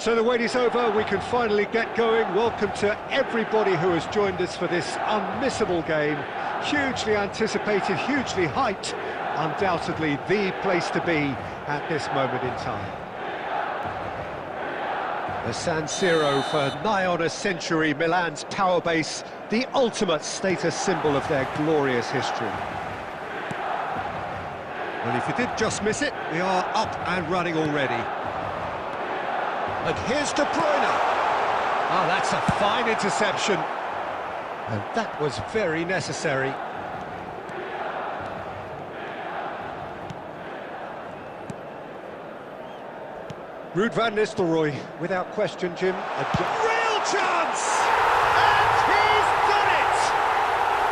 So the wait is over, we can finally get going. Welcome to everybody who has joined us for this unmissable game. Hugely anticipated, hugely hyped, undoubtedly the place to be at this moment in time. The San Siro for nigh on a century, Milan's power base, the ultimate status symbol of their glorious history. Well, if you did just miss it, we are up and running already. And here's De Bruyne. Oh, that's a fine interception. And that was very necessary. Ruud van Nistelrooy, without question, Jim. A real chance! And he's done it!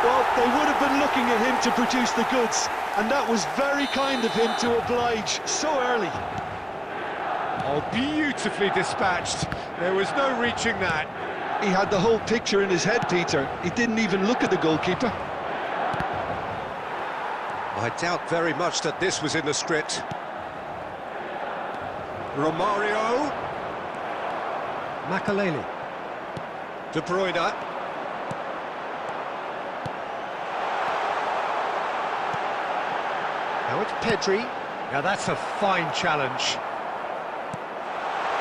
Well, they would have been looking at him to produce the goods, and that was very kind of him to oblige so early. Oh, beautifully dispatched. There was no reaching that. He had the whole picture in his head, Peter. He didn't even look at the goalkeeper. I doubt very much that this was in the script. Romario. Makaleli. De Bruyne. Now it's Pedri. Now that's a fine challenge.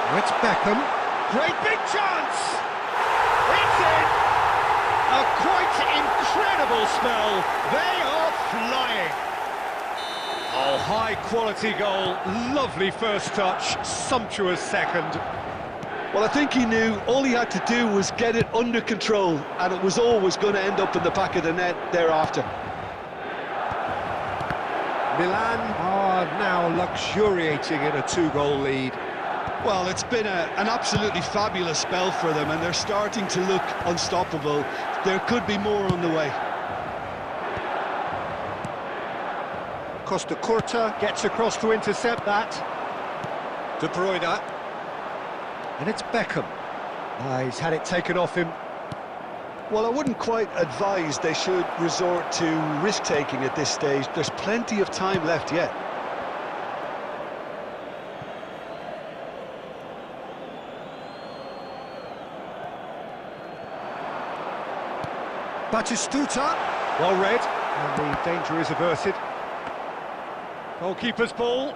Now it's Beckham. Great big chance! It's in! A quite incredible spell. They are flying. Oh, high-quality goal, lovely first touch, sumptuous second. Well, I think he knew all he had to do was get it under control, and it was always going to end up in the back of the net thereafter. Milan are now luxuriating in a two-goal lead. Well, it's been an absolutely fabulous spell for them, and they're starting to look unstoppable. There could be more on the way. Costa Curta gets across to intercept that. De Bruyne. And it's Beckham. He's had it taken off him. Well, I wouldn't quite advise they should resort to risk-taking at this stage. There's plenty of time left yet. Batistuta. Well read. And the danger is averted. Goalkeeper's ball.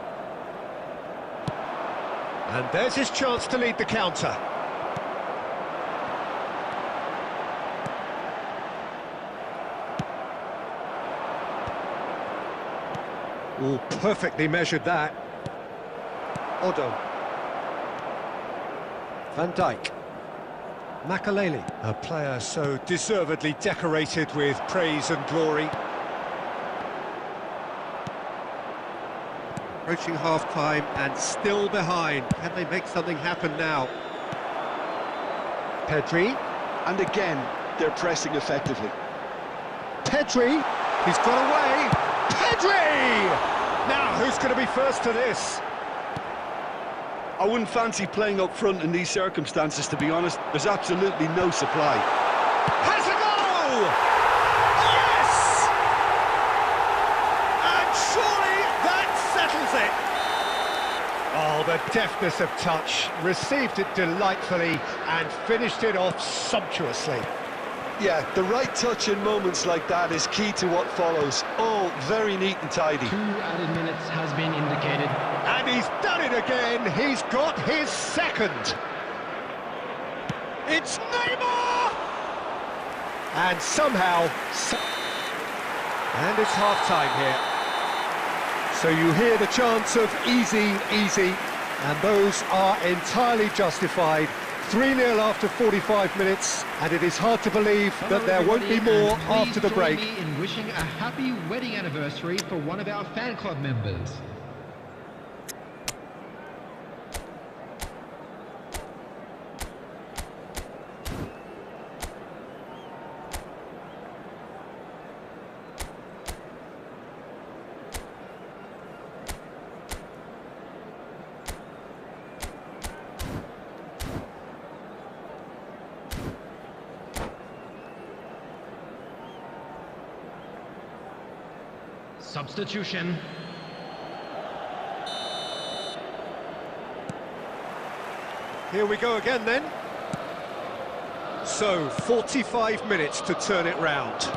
And there's his chance to lead the counter. Oh, perfectly measured that. Odo. Van Dijk. Makaleli. A player so deservedly decorated with praise and glory. Approaching half-time and still behind. Can they make something happen now? Pedri. And again, they're pressing effectively. Pedri. He's got away. Pedri! Now, who's going to be first to this? I wouldn't fancy playing up front in these circumstances, to be honest. There's absolutely no supply. Has a goal! Yes! And surely that settles it. Oh, the deftness of touch. Received it delightfully and finished it off sumptuously. Yeah, the right touch in moments like that is key to what follows. All very neat and tidy. 2 added minutes has been indicated. And he's done it again. He's got his second. It's Neymar! And somehow... And it's half-time here. So you hear the chants of easy, easy, and those are entirely justified. 3-0 after 45 minutes, and it is hard to believe that there won't be more after the break. Please join me in wishing a happy wedding anniversary for one of our fan club members. Substitution. here we go again then. So, 45 minutes to turn it round.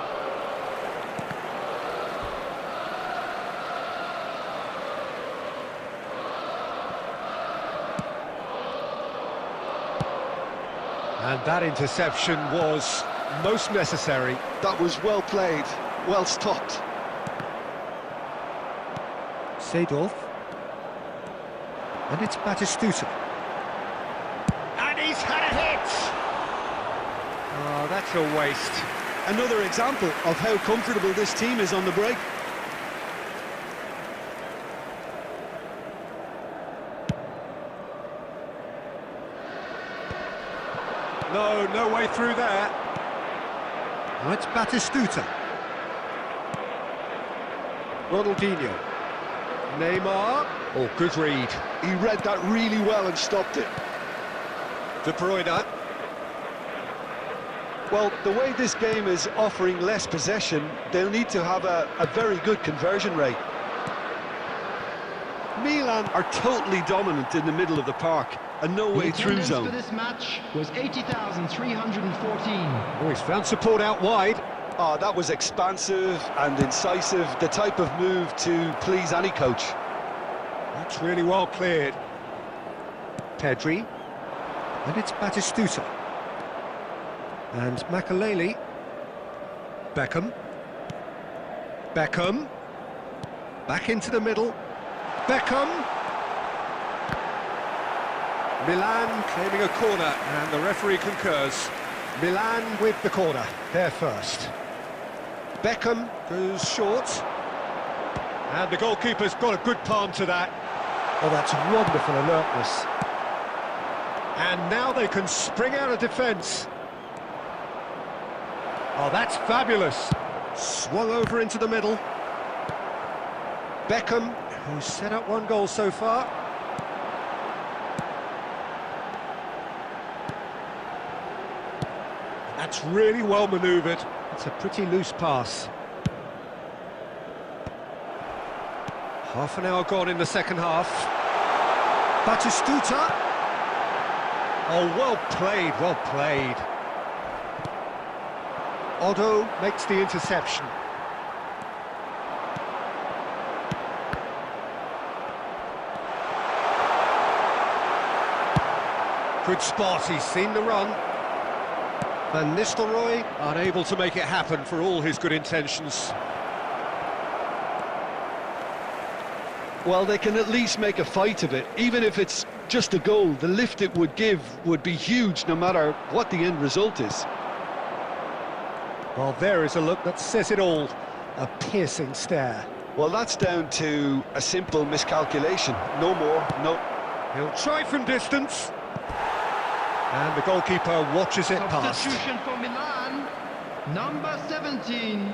And that interception was most necessary. That was well played, well stopped. Seedorf. And it's Batistuta. And he's had a hit! Oh, that's a waste. Another example of how comfortable this team is on the break. No way through there. Oh, it's Batistuta. Ronaldinho. Neymar. Oh, good read. He read that really well and stopped it. De Bruyne. Well, the way this game is offering less possession, they'll need to have a very good conversion rate. Milan are totally dominant in the middle of the park, a no-way through zone. The attendance for this match was 80,314. Oh, he's found support out wide. Oh, that was expansive and incisive, the type of move to please any coach. That's really well cleared. Pedri. And it's Batistuta. And Makaleli. Beckham. Beckham. Back into the middle. Beckham. Milan claiming a corner, and the referee concurs. Milan with the corner, there first. Beckham goes short. And the goalkeeper's got a good palm to that. Oh, that's wonderful alertness. And now they can spring out of defence. Oh, that's fabulous. Swung over into the middle. Beckham, who's set up one goal so far. That's really well manoeuvred. It's a pretty loose pass. Half an hour gone in the second half. Batistuta. Oh, well played, well played. Otto makes the interception. Good spot, he's seen the run. Van Nistelrooy unable to make it happen for all his good intentions. Well, they can at least make a fight of it. Even if it's just a goal, the lift it would give would be huge no matter what the end result is. Well, there is a look that says it all. A piercing stare. Well, that's down to a simple miscalculation. No more, no. He'll try from distance. And the goalkeeper watches it past. Substitution for Milan. Number 17,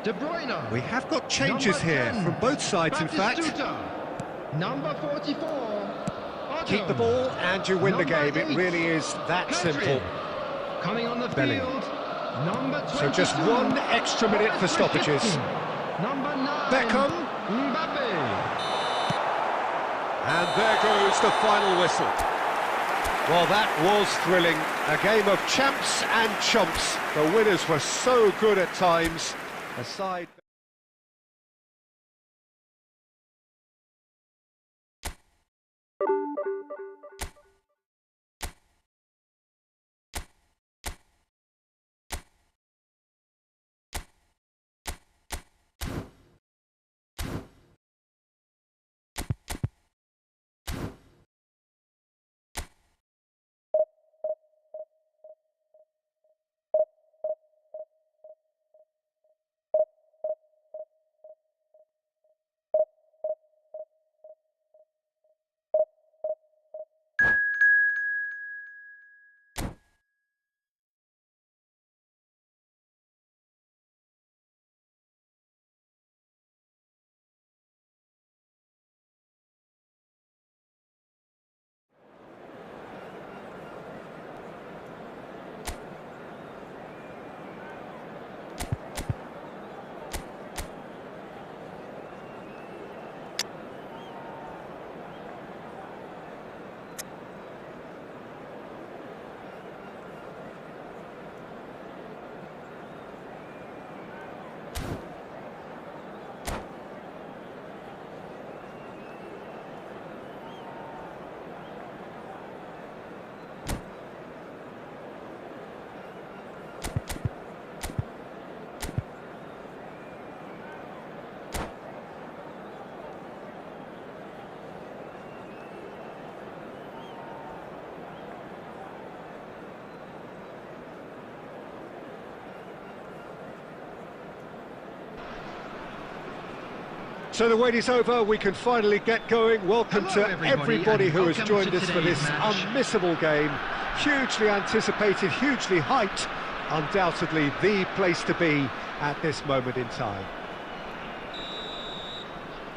De Bruyne. We have got changes here from both sides, in fact. Number 44, Otto. Keep the ball and you win the game. It really is that simple. Coming on the Belly. field, number 22. So just one extra minute for stoppages. Number 9, Beckham. Mbappe. And there goes the final whistle. Well, that was thrilling. A game of champs and chumps. The winners were so good at times. Aside... So the wait is over, we can finally get going. Welcome Hello, to everybody who has welcome joined to us for today's this match. unmissable game. Hugely anticipated, hugely hyped. Undoubtedly the place to be at this moment in time.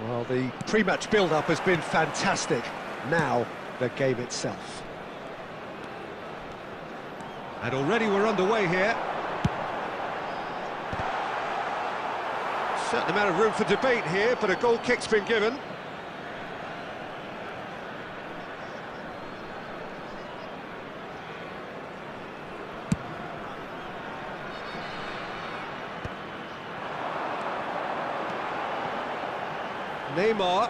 Well, the pre-match build-up has been fantastic. Now, the game itself. And already we're underway here. Certain amount of room for debate here, but a goal kick's been given. Neymar.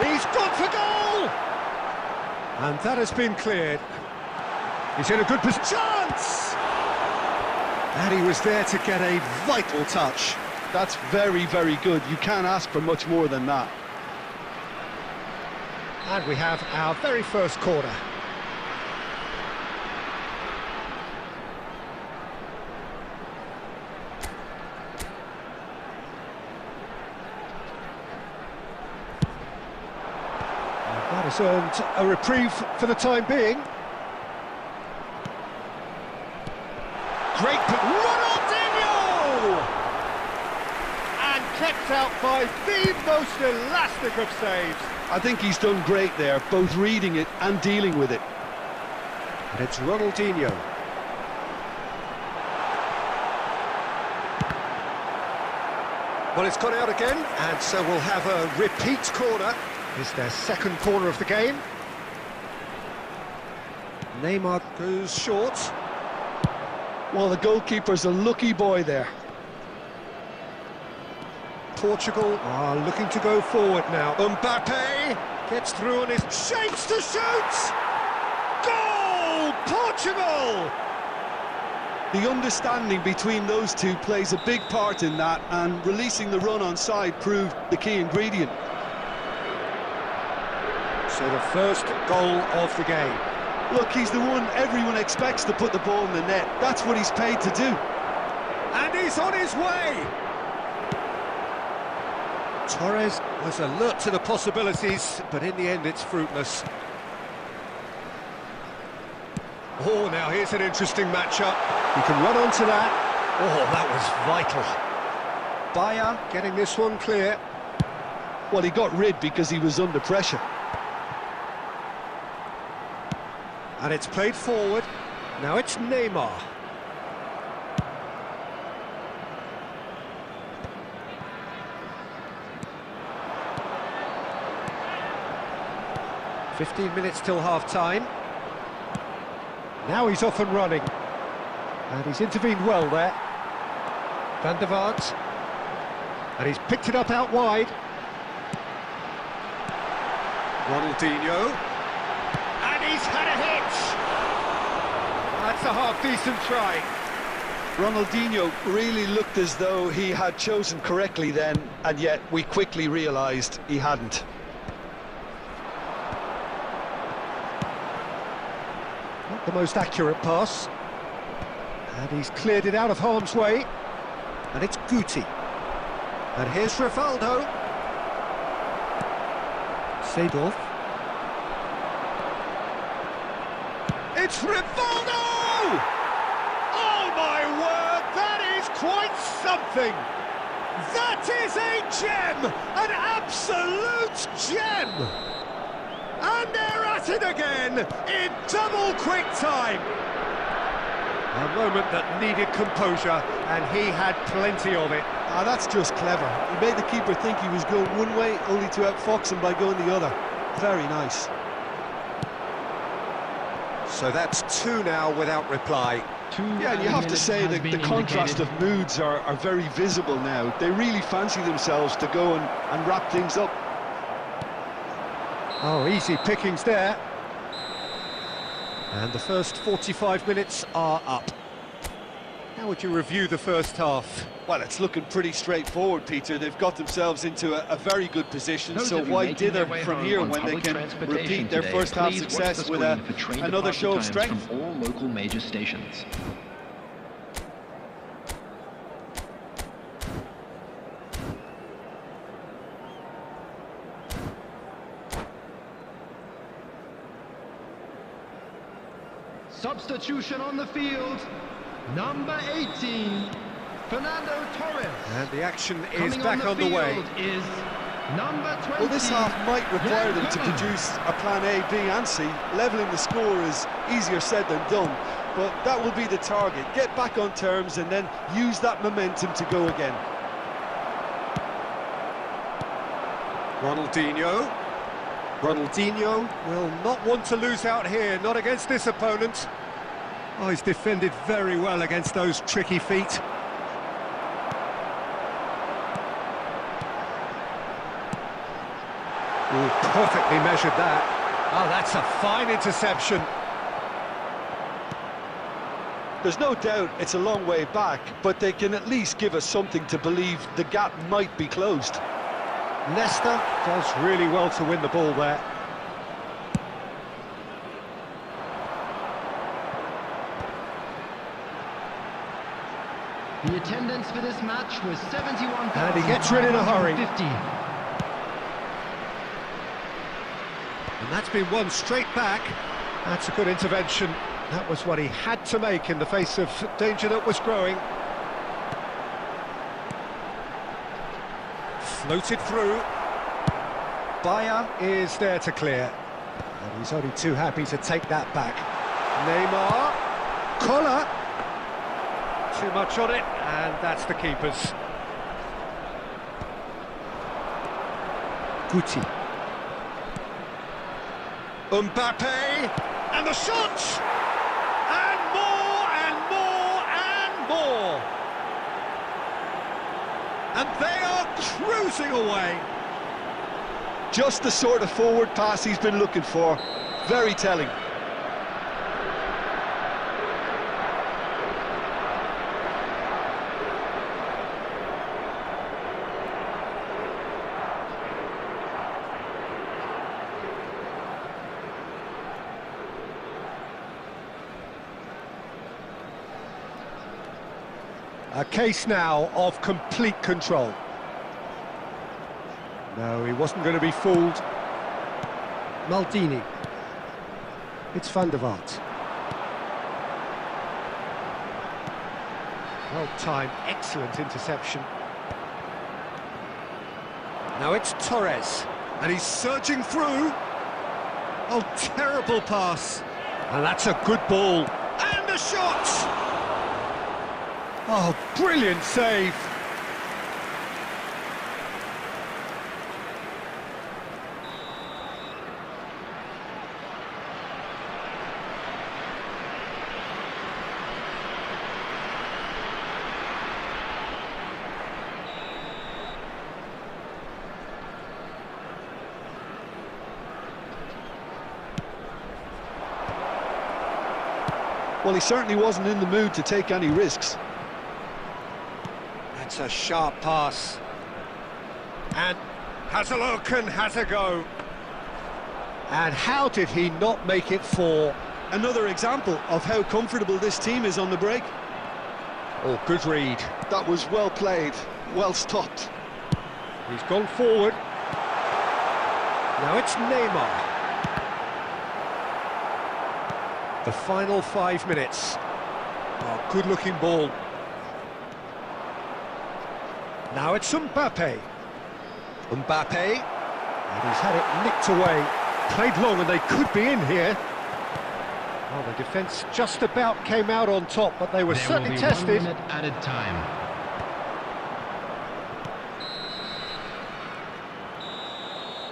He's gone for goal! And that has been cleared. He's in a good position. Chance! And he was there to get a vital touch. That's very, very good. You can't ask for much more than that. And we have our very first corner. That has earned a reprieve for the time being. Great Ronaldinho! And kept out by the most elastic of saves. I think he's done great there, both reading it and dealing with it. And it's Ronaldinho. Well, it's gone out again, and so we'll have a repeat corner. It's their second corner of the game. Neymar goes short. Well, the goalkeeper's a lucky boy there. Portugal are looking to go forward now. Mbappe gets through on his shapes to shoot! Goal! Portugal! The understanding between those two plays a big part in that, and releasing the run on side proved the key ingredient. So the first goal of the game. Look, he's the one everyone expects to put the ball in the net. That's what he's paid to do. And he's on his way! Torres was alert to the possibilities, but in the end it's fruitless. Oh, now here's an interesting matchup. He can run onto that. Oh, that was vital. Bayer getting this one clear. Well, he got rid because he was under pressure. And it's played forward. Now it's Neymar. "15 minutes till half-time. Now he's off and running. And he's intervened well there. Van der Vaart. And he's picked it up out wide. Ronaldinho. And he's had a hit! That's a half-decent try. Ronaldinho really looked as though he had chosen correctly then, and yet we quickly realised he hadn't. Not the most accurate pass. And he's cleared it out of harm's way. And it's Guti. And here's Rivaldo. Seedorf. It's Rivaldo! Oh my word, that is quite something! That is a gem! An absolute gem! And they're at it again in double quick time! A moment that needed composure, and he had plenty of it. Ah, that's just clever. He made the keeper think he was going one way, only to outfox him by going the other. Very nice. So that's two now without reply. Yeah, and you have to say that the contrast of moods are very visible now. They really fancy themselves to go and wrap things up. Oh, easy pickings there. And the first 45 minutes are up. How would you review the first half? Well, it's looking pretty straightforward, Peter. They've got themselves into a very good position, Those so of you why making dither their way from home here on when they public can transportation repeat their today, first half please watch success the with screen for train another show of departure strength? times from all local major stations. Substitution on the field. Number 18, Fernando Torres. And the action is Coming back on the way. is number 20. Well, this half might require them to produce a plan A, B and C. Levelling the score is easier said than done, but that will be the target. Get back on terms and then use that momentum to go again. Ronaldinho will not want to lose out here, not against this opponent. Oh, he's defended very well against those tricky feet. Ooh, perfectly measured that. Oh, that's a fine interception. There's no doubt it's a long way back, but they can at least give us something to believe the gap might be closed. Leicester does really well to win the ball there. The attendance for this match was 71,000. And he gets rid in a hurry. And that's been won straight back. That's a good intervention. That was what he had to make in the face of danger that was growing. Floated through. Bayer is there to clear. And he's only too happy to take that back. Neymar. Collar. Too much on it, and that's the keeper's. Guti. Mbappe, and the shot! And more, and more, and more! And they are cruising away. Just the sort of forward pass he's been looking for. Very telling. A case now of complete control. No, he wasn't going to be fooled. Maldini. It's Van der Vaart. Well timed, excellent interception. Now it's Torres, and he's surging through. Oh, terrible pass. And that's a good ball. And the shot! Oh, brilliant save. Well, he certainly wasn't in the mood to take any risks. That's a sharp pass. And has a look and has a go. And how did he not make it four? Another example of how comfortable this team is on the break. Oh, good read. That was well played, well stopped. He's gone forward. Now it's Neymar. The final 5 minutes. Oh, good-looking ball. Now it's Mbappe. Mbappe. And he's had it nicked away. Played long and they could be in here. Well, the defence just about came out on top, but they were certainly tested. 1 minute added time.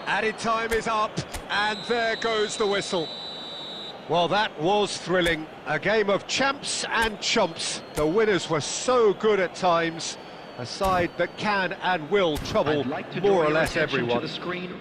Added time is up, and there goes the whistle. Well, that was thrilling. A game of champs and chumps. The winners were so good at times. A side that can and will trouble more or less everyone. To the screen.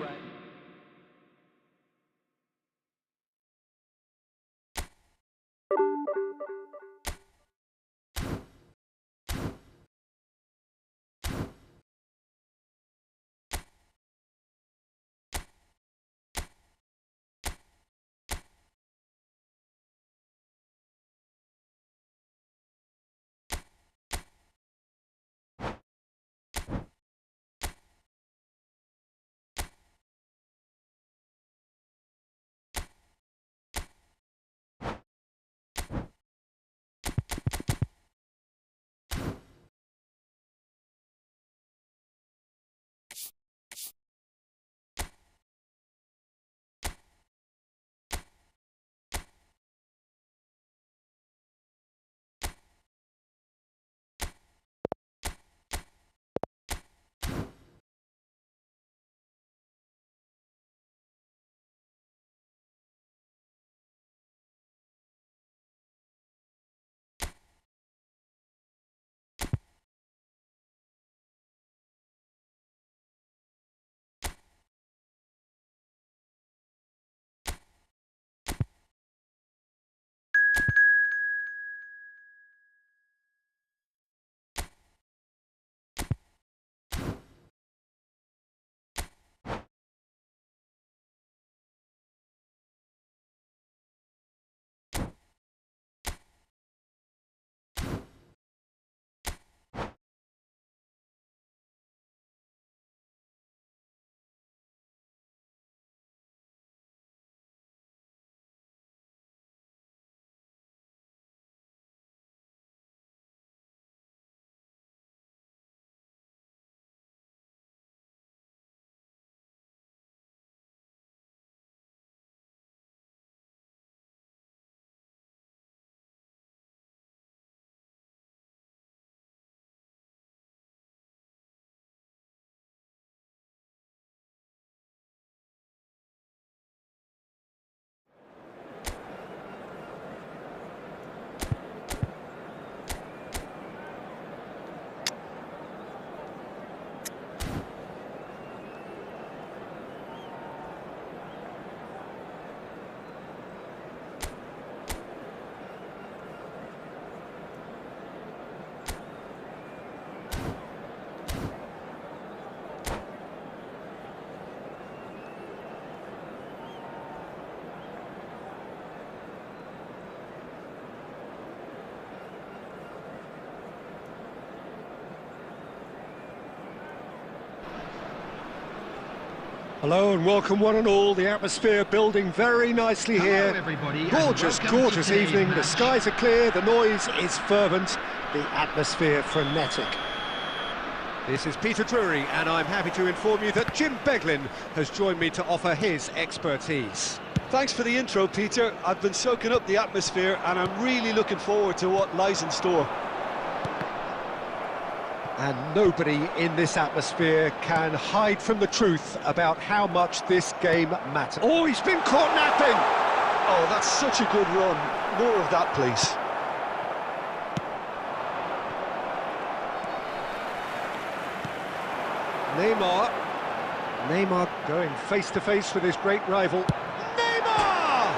Hello and welcome one and all. The atmosphere building very nicely here. Hello everybody, Gorgeous, and welcome to gorgeous today's evening. The match. skies are clear, the noise is fervent, the atmosphere frenetic. This is Peter Drury, and I'm happy to inform you that Jim Beglin has joined me to offer his expertise. Thanks for the intro, Peter. I've been soaking up the atmosphere and I'm really looking forward to what lies in store. And nobody in this atmosphere can hide from the truth about how much this game matters. Oh, he's been caught napping! Oh, that's such a good run. More of that, please. Neymar going face-to-face with his great rival. Neymar!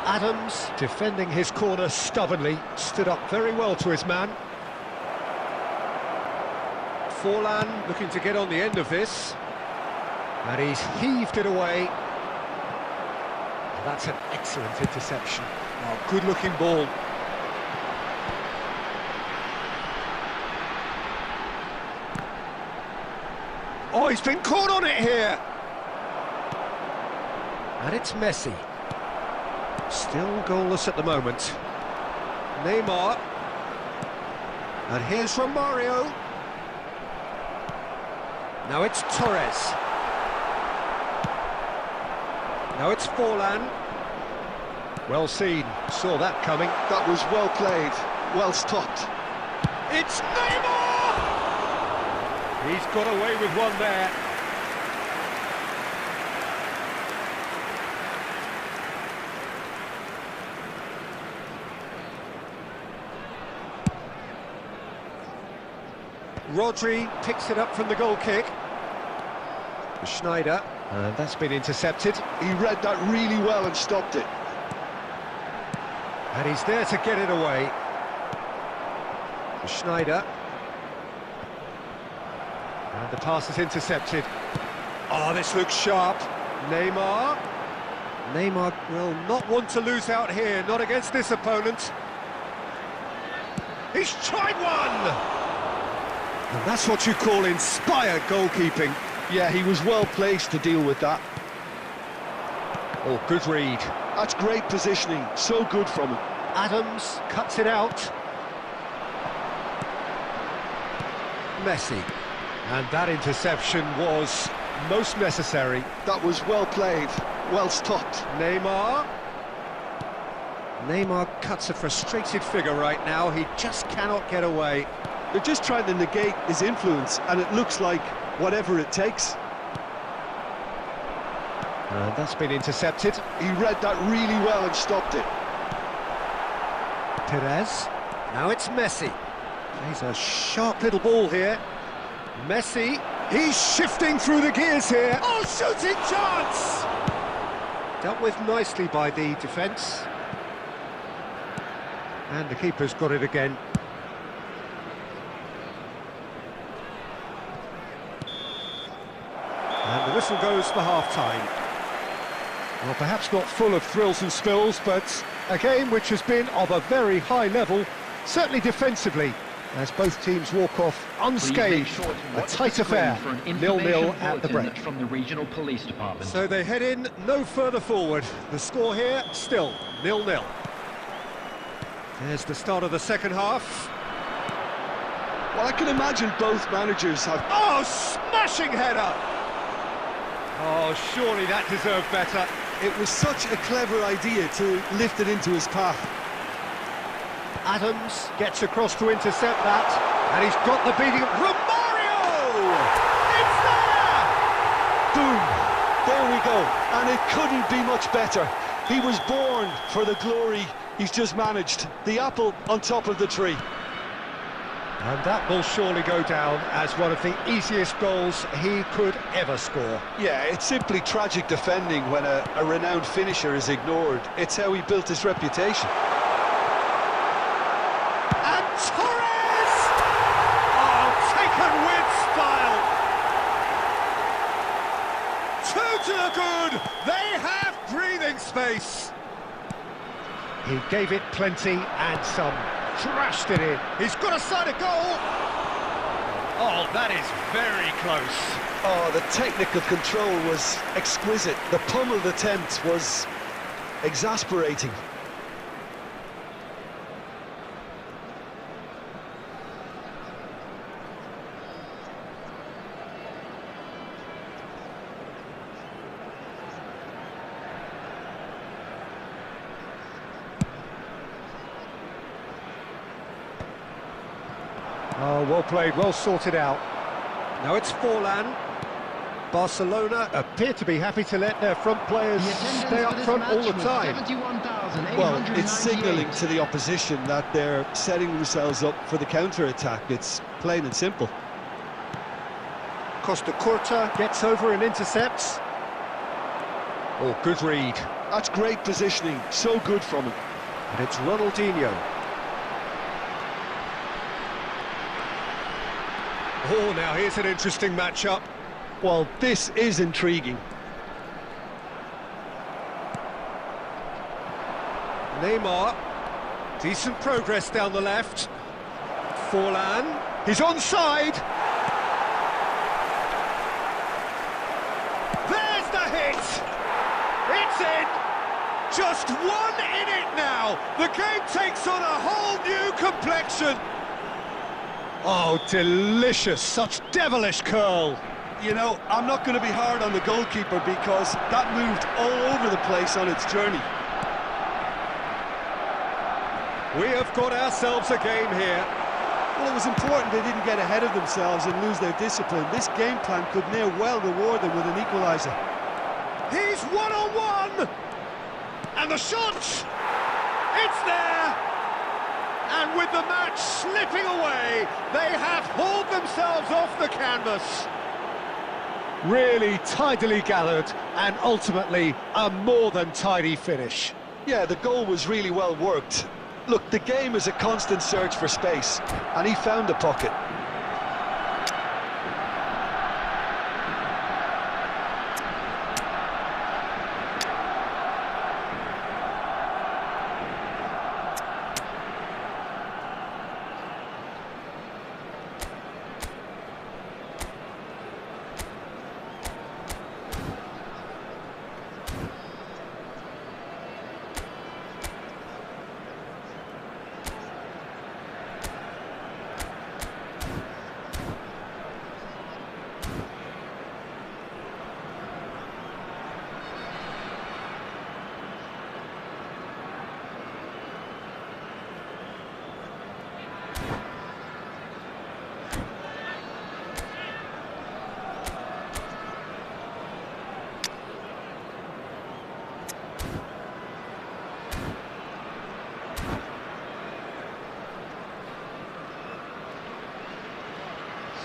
Adams defending his corner stubbornly, stood up very well to his man. Forlan looking to get on the end of this, and he's heaved it away. That's an excellent interception. Oh, good-looking ball. Oh, he's been caught on it here. And it's Messi. Still goalless at the moment. Neymar. And here's Romario. Now it's Torres. Now it's Forlan. Well seen, saw that coming. That was well played, well stopped. It's Neymar! He's got away with one there. Rodri picks it up from the goal kick. Schneider, and that's been intercepted. He read that really well and stopped it. And he's there to get it away. Schneider. And the pass is intercepted. Oh, this looks sharp. Neymar. Neymar will not want to lose out here, not against this opponent. He's tried one! And that's what you call inspired goalkeeping. Yeah, he was well placed to deal with that. Oh, good read. That's great positioning, so good from him. Adams cuts it out. Messi. And that interception was most necessary. That was well played, well stopped. Neymar. Neymar cuts a frustrated figure right now. He just cannot get away. They're just trying to negate his influence, and it looks like whatever it takes. And that's been intercepted. He read that really well and stopped it. Perez. Now it's Messi. Plays a sharp little ball here. Messi. He's shifting through the gears here. Oh, shooting chance! Dealt with nicely by the defence. And the keeper's got it again. And the whistle goes for half-time. Well, perhaps not full of thrills and spills, but a game which has been of a very high level, certainly defensively, as both teams walk off unscathed. A tight affair, 0-0 at the break. From the regional police department. So they head in no further forward. The score here, still 0-0. There's the start of the second half. Well, I can imagine both managers have... Oh, smashing header! Oh, surely that deserved better. It was such a clever idea to lift it into his path. Adams gets across to intercept that, and he's got the beating of Romario! It's there! Boom! There we go, and it couldn't be much better. He was born for the glory he's just managed. The apple on top of the tree. And that will surely go down as one of the easiest goals he could ever score. Yeah, it's simply tragic defending when a renowned finisher is ignored. It's how he built his reputation. And Torres! Oh, taken with style! Two to the good! They have breathing space! He gave it plenty and some. Trashed it in. He's got a side of goal. Oh, that is very close. Oh, the technical control was exquisite. The pummeled attempt was exasperating. Oh, well played, well sorted out. Now it's Forlan. Barcelona appear to be happy to let their front players stay up front all the time. Well, it's signalling to the opposition that they're setting themselves up for the counter-attack. It's plain and simple. Costa Curta gets over and intercepts. Oh, good read. That's great positioning, so good from him. And it's Ronaldinho. Oh, now here's an interesting matchup. Well, this is intriguing. Neymar, decent progress down the left. Forlan, he's onside. There's the hit. It's in. Just one in it now. The game takes on a whole new complexion. Oh, delicious, such devilish curl. You know, I'm not going to be hard on the goalkeeper because that moved all over the place on its journey. We have got ourselves a game here. Well, it was important they didn't get ahead of themselves and lose their discipline. This game plan could near well reward them with an equaliser. He's one-on-one! And the shot! It's there! And with the match slipping away, they have hauled themselves off the canvas. Really tidily gathered, and ultimately a more than tidy finish. Yeah, the goal was really well worked. Look, the game is a constant search for space, and he found the pocket.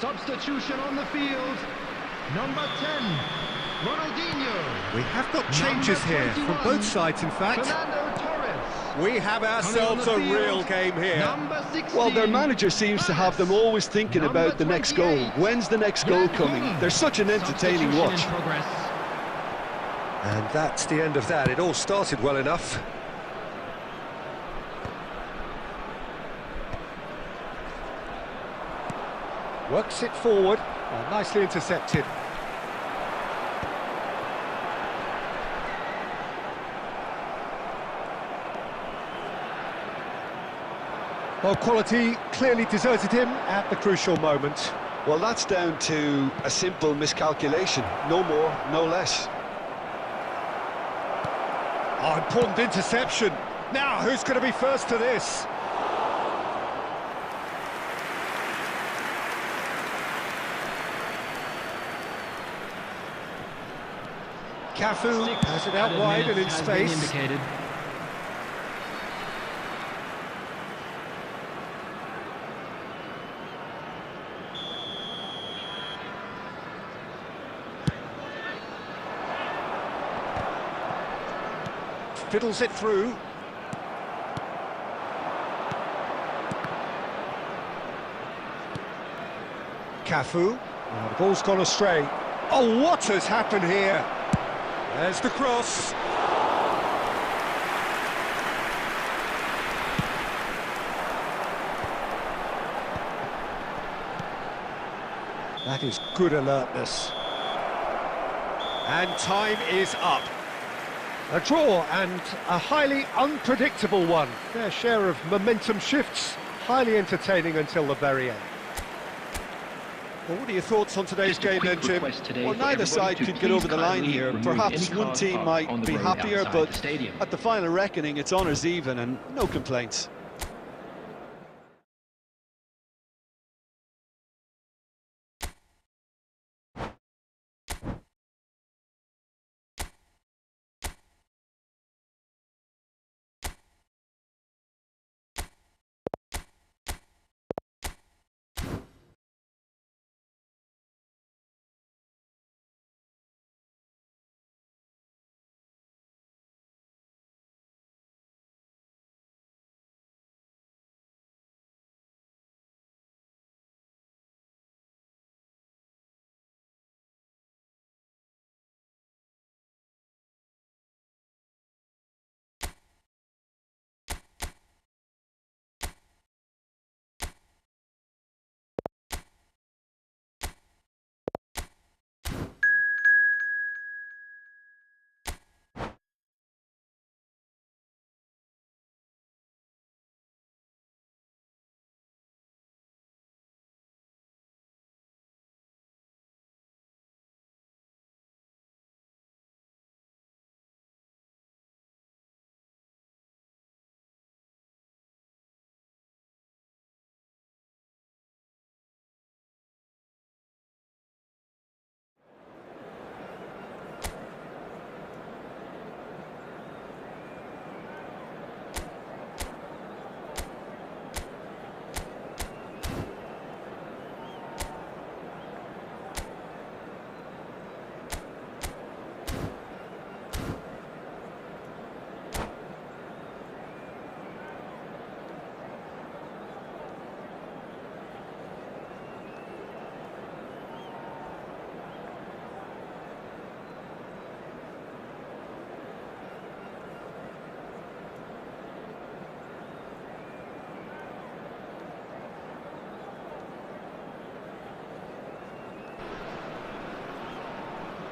Substitution on the field. Number 10, Ronaldinho. We have got changes here from both sides, in fact. Fernando Torres. We have ourselves a real game here. Number 16, Well, their manager seems to have them always thinking about the next goal. When's the next goal coming? They're such an entertaining watch. And that's the end of that. It all started well enough. Works it forward. Oh, nicely intercepted. Well, quality clearly deserted him at the crucial moment. Well, that's down to a simple miscalculation. No more, no less. Oh, important interception. Now, who's going to be first to this? Cafu has it out wide and in space. Fiddles it through. Cafu. Oh, the ball's gone astray. Oh, what has happened here? There's the cross. That is good alertness. And time is up. A draw and a highly unpredictable one. Their share of momentum shifts, highly entertaining until the very end. Well, what are your thoughts on today's game then, Jim? Well, neither side could get over the line here. Perhaps one team might be happier, but at the final reckoning, it's honours even and no complaints.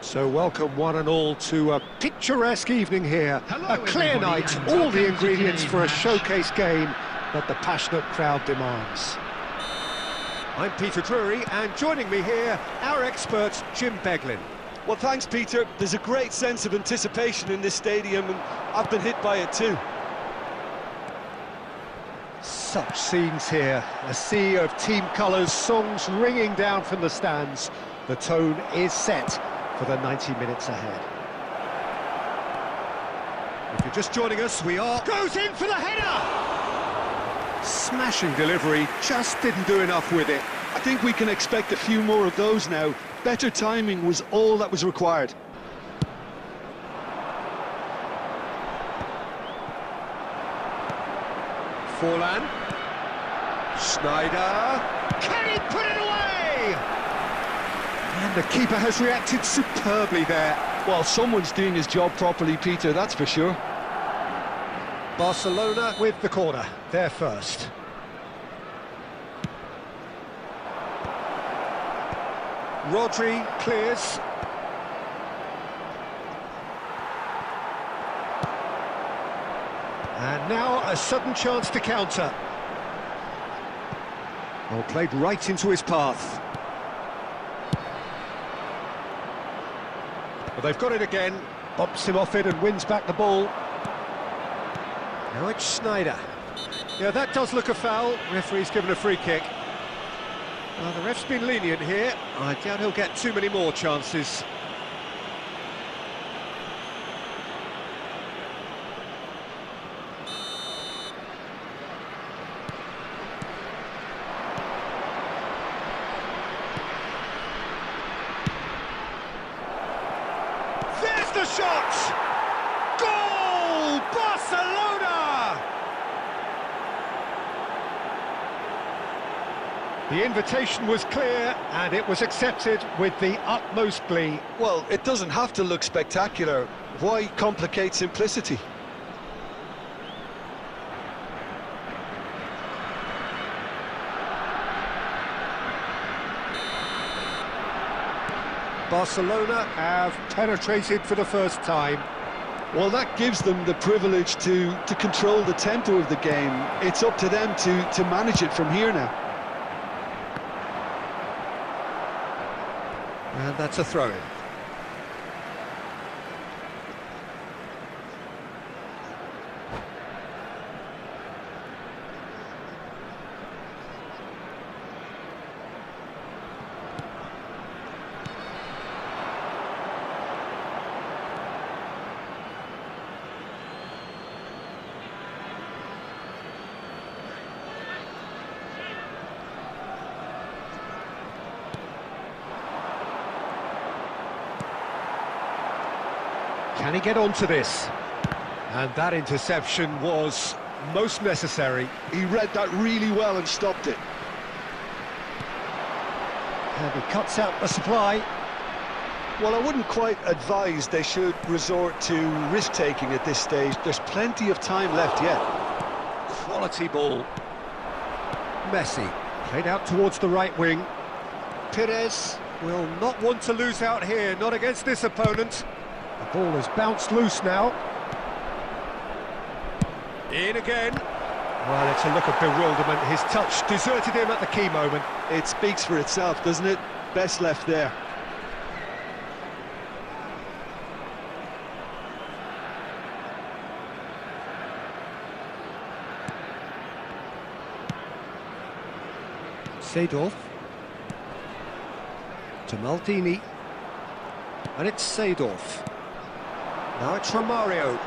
So welcome one and all to a picturesque evening here. A clear night, all the ingredients for a showcase game that the passionate crowd demands. I'm Peter Drury, and joining me here, our expert Jim Beglin. Well, thanks, Peter. There's a great sense of anticipation in this stadium, and I've been hit by it too. Such scenes here, a sea of team colours, songs ringing down from the stands. The tone is set for the 90 minutes ahead. If you're just joining us, we are... Goes in for the header! Smashing delivery, just didn't do enough with it. I think we can expect a few more of those now. Better timing was all that was required. Forlan. Snyder. Can he put it away? And the keeper has reacted superbly there. Well, someone's doing his job properly, Peter, that's for sure. Barcelona with the corner, they're first. Rodri clears. And now a sudden chance to counter. Well, played right into his path. Well, they've got it again, bumps him off it and wins back the ball. Now it's Snyder. Yeah, that does look a foul. Referee's given a free kick. Well, the ref's been lenient here. I doubt he'll get too many more chances. There's the shot! Goal! Barcelona! The invitation was clear, and it was accepted with the utmost glee. Well, it doesn't have to look spectacular. Why complicate simplicity? Barcelona have penetrated for the first time. Well, that gives them the privilege to control the tempo of the game. It's up to them to manage it from here now. And that's a throw-in. Can he get onto this? And that interception was most necessary. He read that really well and stopped it. And he cuts out the supply. Well, I wouldn't quite advise they should resort to risk-taking at this stage. There's plenty of time left yet. Quality ball. Messi, played out towards the right wing. Perez will not want to lose out here, not against this opponent. The ball has bounced loose now. In again. Well, it's a look of bewilderment. His touch deserted him at the key moment. It speaks for itself, doesn't it? Best left there. Seedorf. To Maldini. And it's Seedorf. Now it's Romario.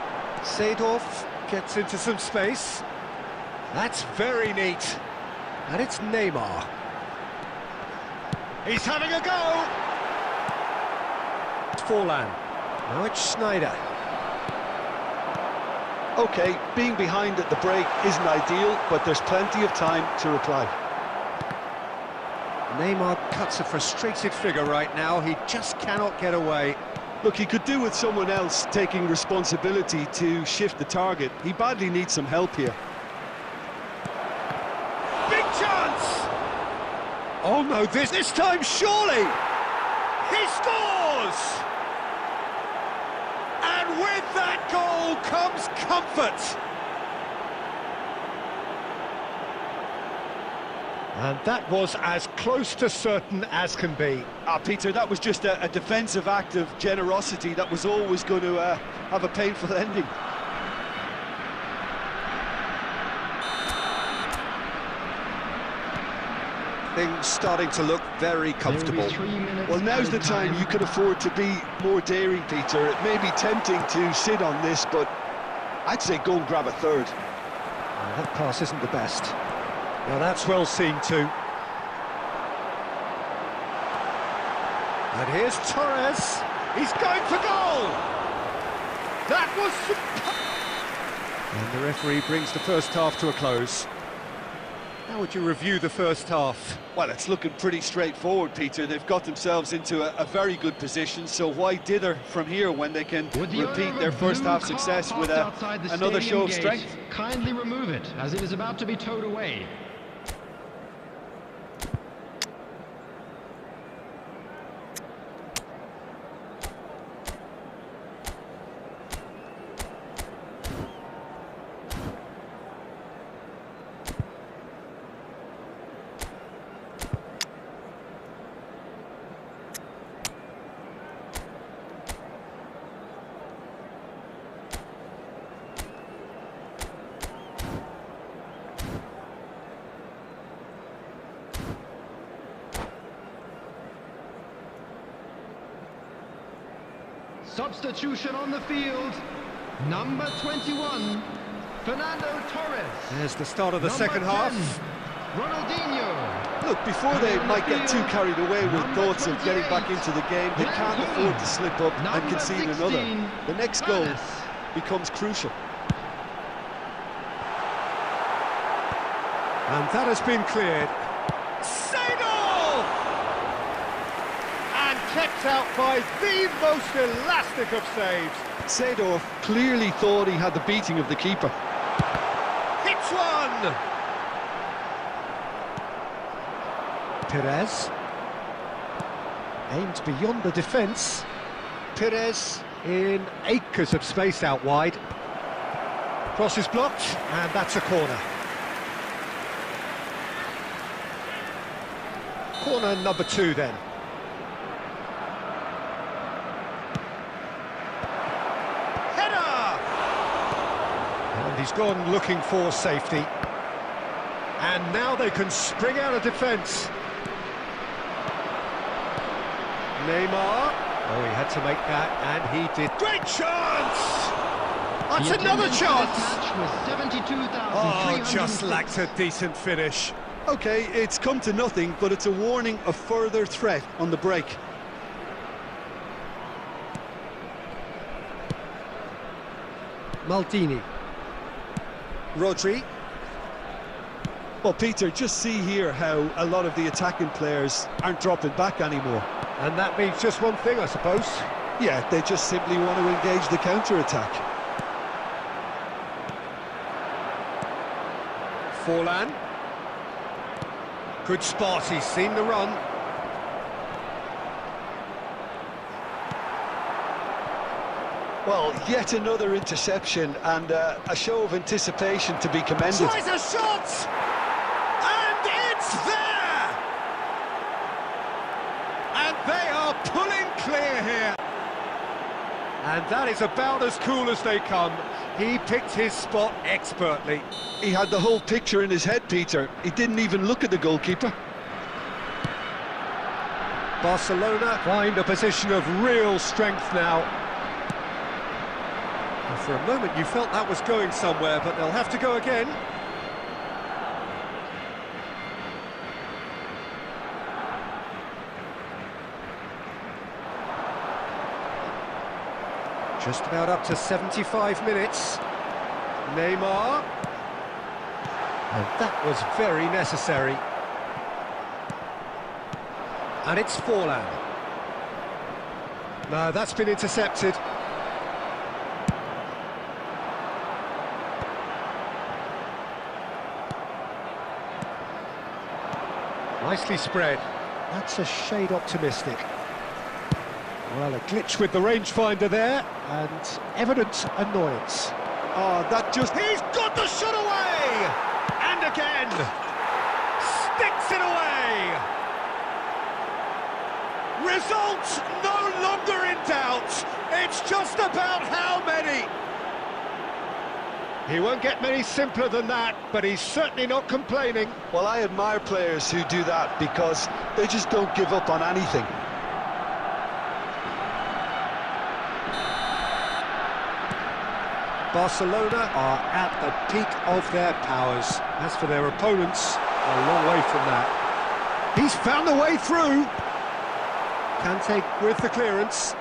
Seedorf gets into some space. That's very neat. And it's Neymar. He's having a go! It's Forlan. Now it's Schneider. OK, being behind at the break isn't ideal, but there's plenty of time to reply. Neymar cuts a frustrated figure right now. He just cannot get away. Look, he could do with someone else taking responsibility to shift the target. He badly needs some help here. Big chance! Oh no, this time surely! He scores! And with that goal comes comfort! And that was as close to certain as can be. Peter, that was just a defensive act of generosity that was always going to have a painful ending. Things starting to look very comfortable. Well, now's the time you can afford to be more daring, Peter. It may be tempting to sit on this, but I'd say go and grab a third. Well, that pass isn't the best. Now that's well seen too. And here's Torres. He's going for goal! That was superb! And the referee brings the first half to a close. How would you review the first half? Well, it's looking pretty straightforward, Peter. They've got themselves into a very good position, so why dither from here when they can repeat their first half success with another show of strength? Kindly remove it, as it is about to be towed away. Substitution on the field, number 21, Fernando Torres. There's the start of the second half. Ronaldinho. Look, before they might get too carried away with thoughts of getting back into the game, they can't afford to slip up and concede another. The next goal becomes crucial. And that has been cleared. Kept out by the most elastic of saves. Seedorf clearly thought he had the beating of the keeper. Hits one! Perez. Aimed beyond the defence. Perez in acres of space out wide. Cross is blocked, and that's a corner. Corner number 2 then. Header! And he's gone looking for safety. And now they can spring out of defence. Neymar. Oh, he had to make that, and he did. Great chance! That's another chance! Oh, just lacked a decent finish. Okay, it's come to nothing, but it's a warning of further threat on the break. Maldini. Rodri. Well, Peter, just see here how a lot of the attacking players aren't dropping back anymore. And that means just one thing, I suppose. Yeah, they just simply want to engage the counter-attack. Forlan. Good spot, he's seen the run. Well, yet another interception and a show of anticipation to be commended. Tries a shot! And it's there! And they are pulling clear here. And that is about as cool as they come. He picked his spot expertly. He had the whole picture in his head, Peter. He didn't even look at the goalkeeper. Barcelona find a position of real strength now. And for a moment you felt that was going somewhere, but they'll have to go again. Just about up to 75 minutes. Neymar. And that was very necessary. And it's Forlan. No, that's been intercepted. Nicely spread. That's a shade optimistic. Well, a glitch with the rangefinder there, and evident annoyance. Oh, that just... He's got the shot away! And again! Sticks it away! Result no longer in doubt. It's just about how many. He won't get many simpler than that, but he's certainly not complaining. Well, I admire players who do that because they just don't give up on anything. Barcelona are at the peak of their powers. As for their opponents, a long way from that. He's found a way through. Kante with the clearance.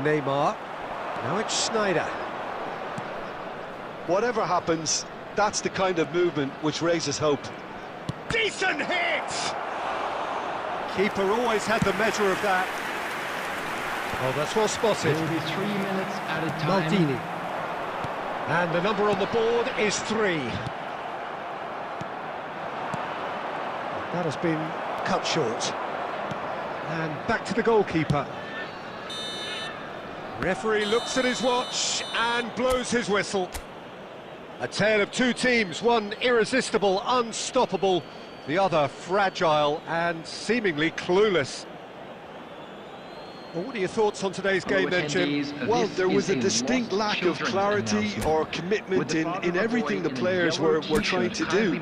Neymar. Now it's Schneider. Whatever happens, that's the kind of movement which raises hope. Decent hit! Keeper always had the measure of that. Oh, that's well spotted. Will be 3 minutes at a time. Maldini. And the number on the board is 3. That has been cut short. And back to the goalkeeper. Referee looks at his watch and blows his whistle. A tale of two teams, one irresistible, unstoppable, the other fragile and seemingly clueless. Well, what are your thoughts on today's game then, Jim? Well, there was a distinct lack of clarity or commitment in everything the players were trying to do.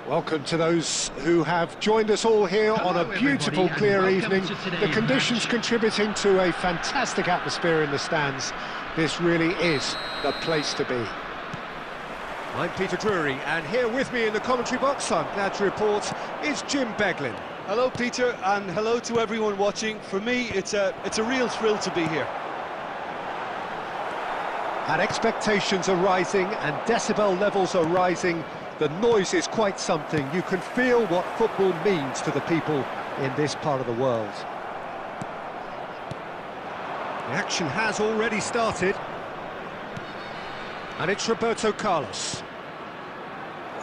Welcome to those who have joined us all here on a beautiful, clear evening. The conditions contributing to a fantastic atmosphere in the stands. This really is the place to be. I'm Peter Drury, and here with me in the commentary box, I'm glad to report, is Jim Beglin. Hello, Peter, and hello to everyone watching. For me, it's a real thrill to be here. And expectations are rising, and decibel levels are rising. The noise is quite something. You can feel what football means to the people in this part of the world. The action has already started. And it's Roberto Carlos.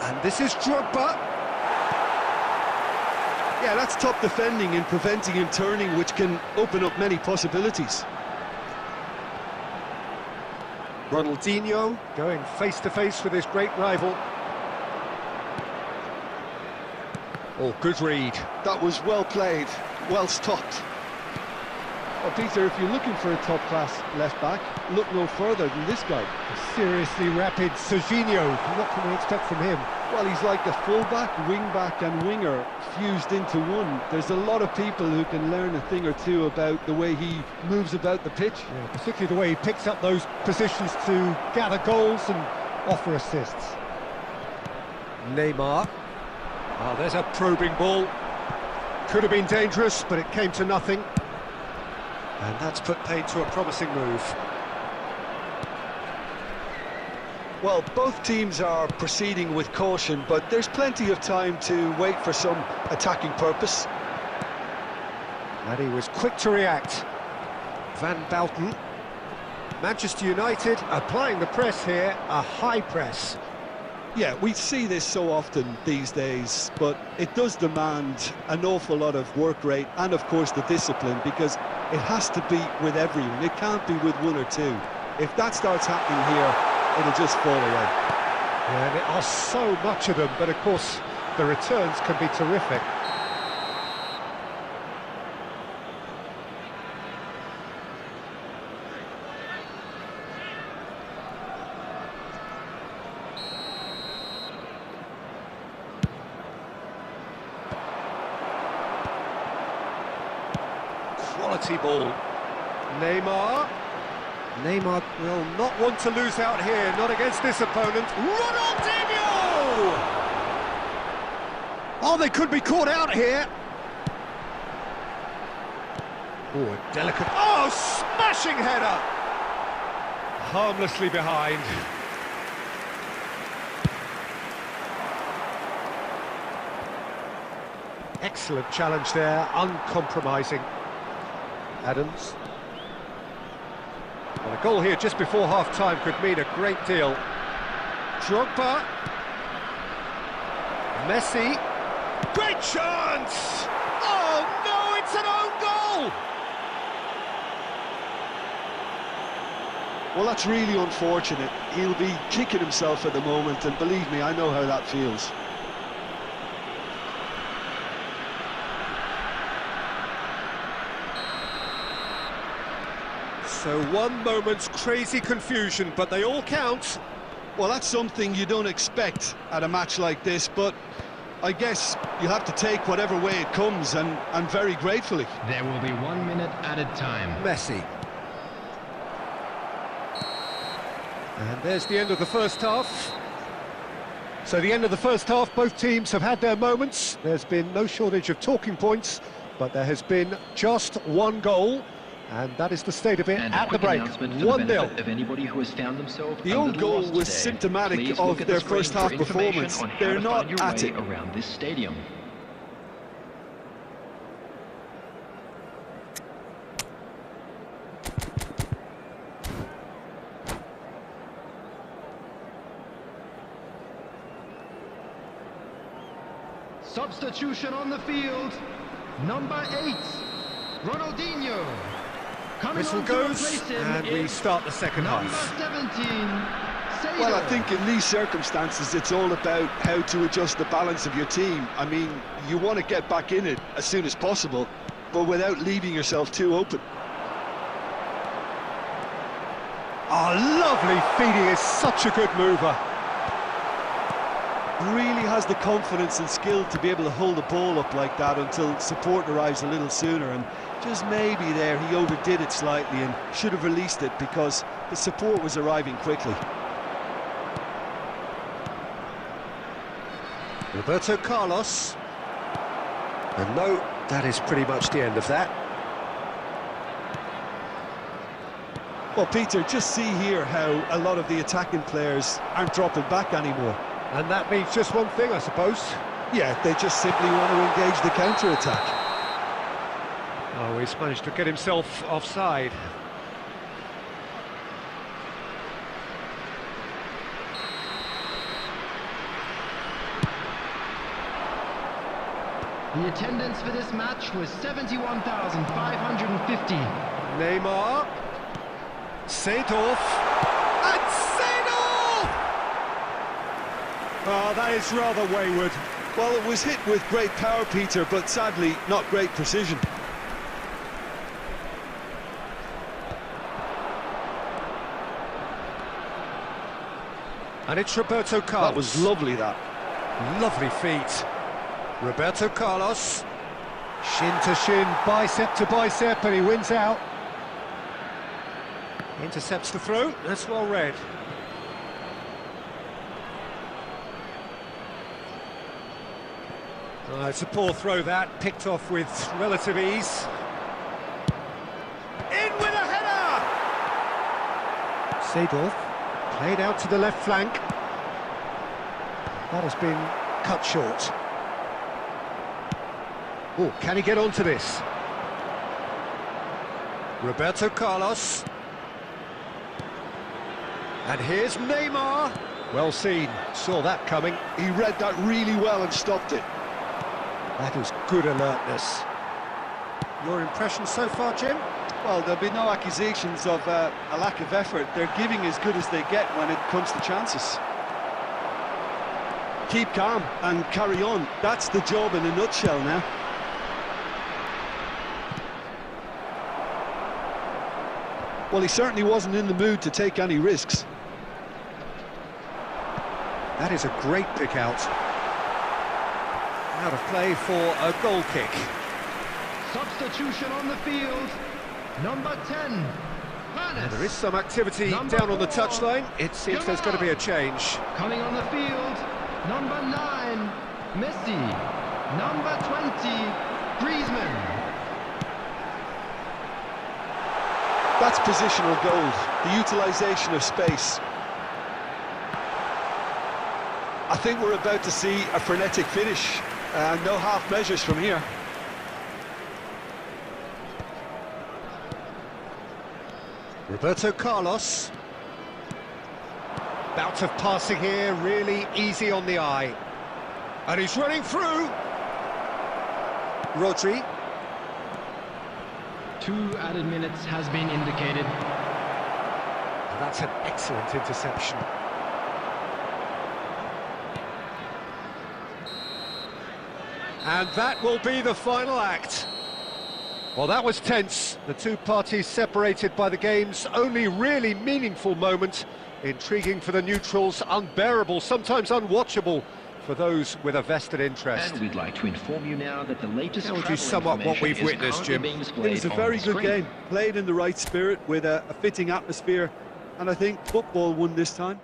And this is Drogba. Yeah, that's top defending and preventing him turning, which can open up many possibilities. Ronaldinho going face-to-face with his great rival. Oh, good read. That was well played, well stopped. Well, Peter, if you're looking for a top-class left-back, look no further than this guy. A seriously rapid Serginho. What can we expect from him? Well, he's like a full-back, wing-back and winger fused into one. There's a lot of people who can learn a thing or two about the way he moves about the pitch. Yeah, particularly the way he picks up those positions to gather goals and offer assists. Neymar. Oh, there's a probing ball. Could have been dangerous, but it came to nothing. And that's put paid to a promising move. Well, both teams are proceeding with caution, but there's plenty of time to wait for some attacking purpose. And he was quick to react. Van Basten. Manchester United applying the press here, a high press. Yeah, we see this so often these days, but it does demand an awful lot of work rate and, of course, the discipline, because it has to be with everyone. It can't be with one or two. If that starts happening here, it'll just fall away. Yeah, and there are so much of them, but of course, the returns can be terrific. Quality ball. Neymar. Neymar will not want to lose out here, not against this opponent. Ronaldinho! Oh, they could be caught out here. Oh, a delicate... Oh, smashing header! Harmlessly behind. Excellent challenge there, uncompromising. Adams. Well, a goal here just before half-time could mean a great deal. Drogba. Messi. Great chance! Oh, no, it's an own goal! Well, that's really unfortunate. He'll be kicking himself at the moment, and believe me, I know how that feels. So one moment's crazy confusion, but they all count. Well, that's something you don't expect at a match like this, but I guess you'll have to take whatever way it comes, and very gratefully. There will be 1 minute added time. Messi. And there's the end of the first half. So the end of the first half, both teams have had their moments. There's been no shortage of talking points, but there has been just one goal. And that is the state of it at the break. 1-0. Of anybody who has found themselves the own goal was symptomatic of their first half performance. They're not at it around this stadium. Substitution on the field. Number 8, Ronaldinho. Whistle goes, and we start the second half. 17, well, I think in these circumstances, it's all about how to adjust the balance of your team. I mean, you want to get back in it as soon as possible, but without leaving yourself too open. Oh, lovely feeding is such a good mover. really has the confidence and skill to be able to hold the ball up like that until support arrives a little sooner, and just maybe there he overdid it slightly and should have released it because the support was arriving quickly. Roberto Carlos. And no, that is pretty much the end of that. Well, Peter, just see here how a lot of the attacking players aren't dropping back anymore. And that means just one thing, I suppose. Yeah, they just simply want to engage the counter-attack. Oh, he's managed to get himself offside. The attendance for this match was 71,550. Neymar. Seedorf. And Seedorf! Oh, that is rather wayward. Well, it was hit with great power, Peter, but sadly not great precision. And it's Roberto Carlos. That was lovely, that. Lovely feet. Roberto Carlos. Shin to shin, bicep to bicep, and he wins out. Intercepts the throw. That's well read. It's a poor throw, that, picked off with relative ease. In with a header! Seedorf, played out to the left flank. That has been cut short. Oh, can he get onto this? Roberto Carlos. And here's Neymar. Well seen, saw that coming. He read that really well and stopped it. That was good alertness. Your impression so far, Jim? Well, there'll be no accusations of a lack of effort. They're giving as good as they get when it comes to chances. Keep calm and carry on. That's the job in a nutshell now. Well, he certainly wasn't in the mood to take any risks. That is a great pick out. Out of play for a goal kick. Substitution on the field. Number 10, And there is some activity down on the touchline. It seems there's going to be a change. Coming on the field, number 9, Messi. Number 20, Griezmann. That's positional gold, the utilisation of space. I think we're about to see a frenetic finish. No half measures from here. Roberto Carlos. Bout of passing here, really easy on the eye. And he's running through. Rodri. 2 added minutes has been indicated. That's an excellent interception. And that will be the final act. Well, that was tense. The two parties separated by the game's only really meaningful moment. Intriguing for the neutrals, unbearable, sometimes unwatchable for those with a vested interest. And we'd like to inform you now that the latest How would you sum up what we've witnessed, Jim? It was a very good game, played in the right spirit with a fitting atmosphere, and I think football won this time.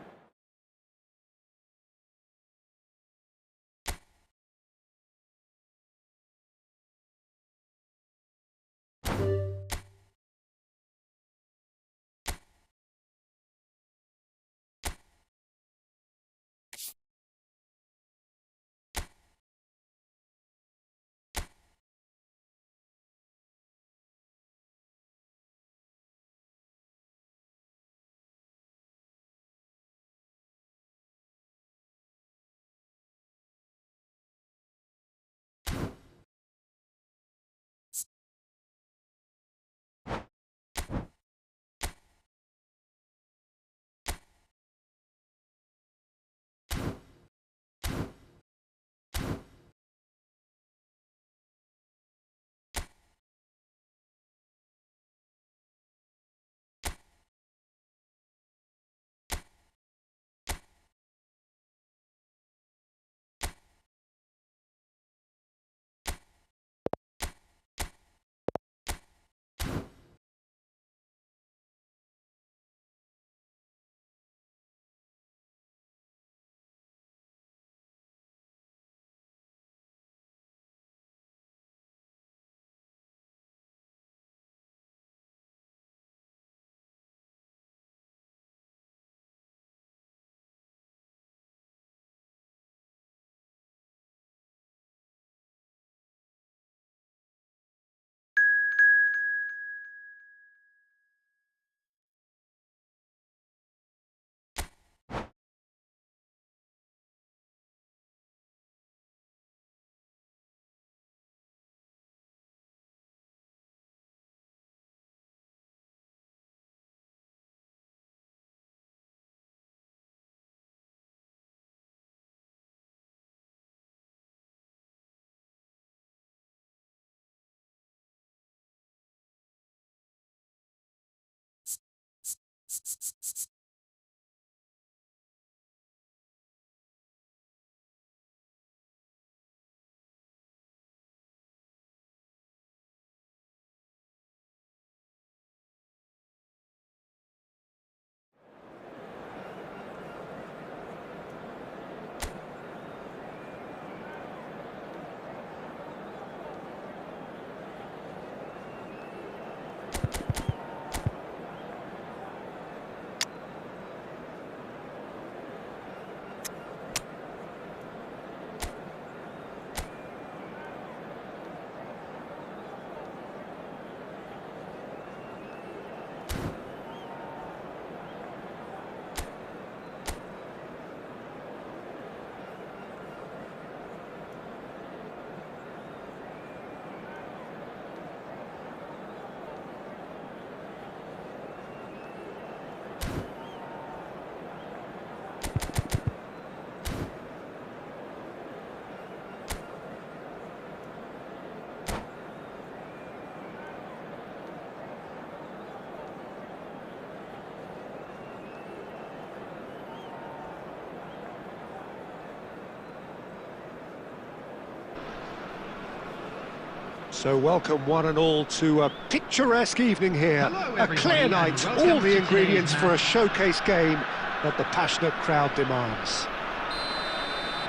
So welcome one and all to a picturesque evening here. Hello, A clear everybody, night, and welcome all the to ingredients today's for a match. showcase game that the passionate crowd demands.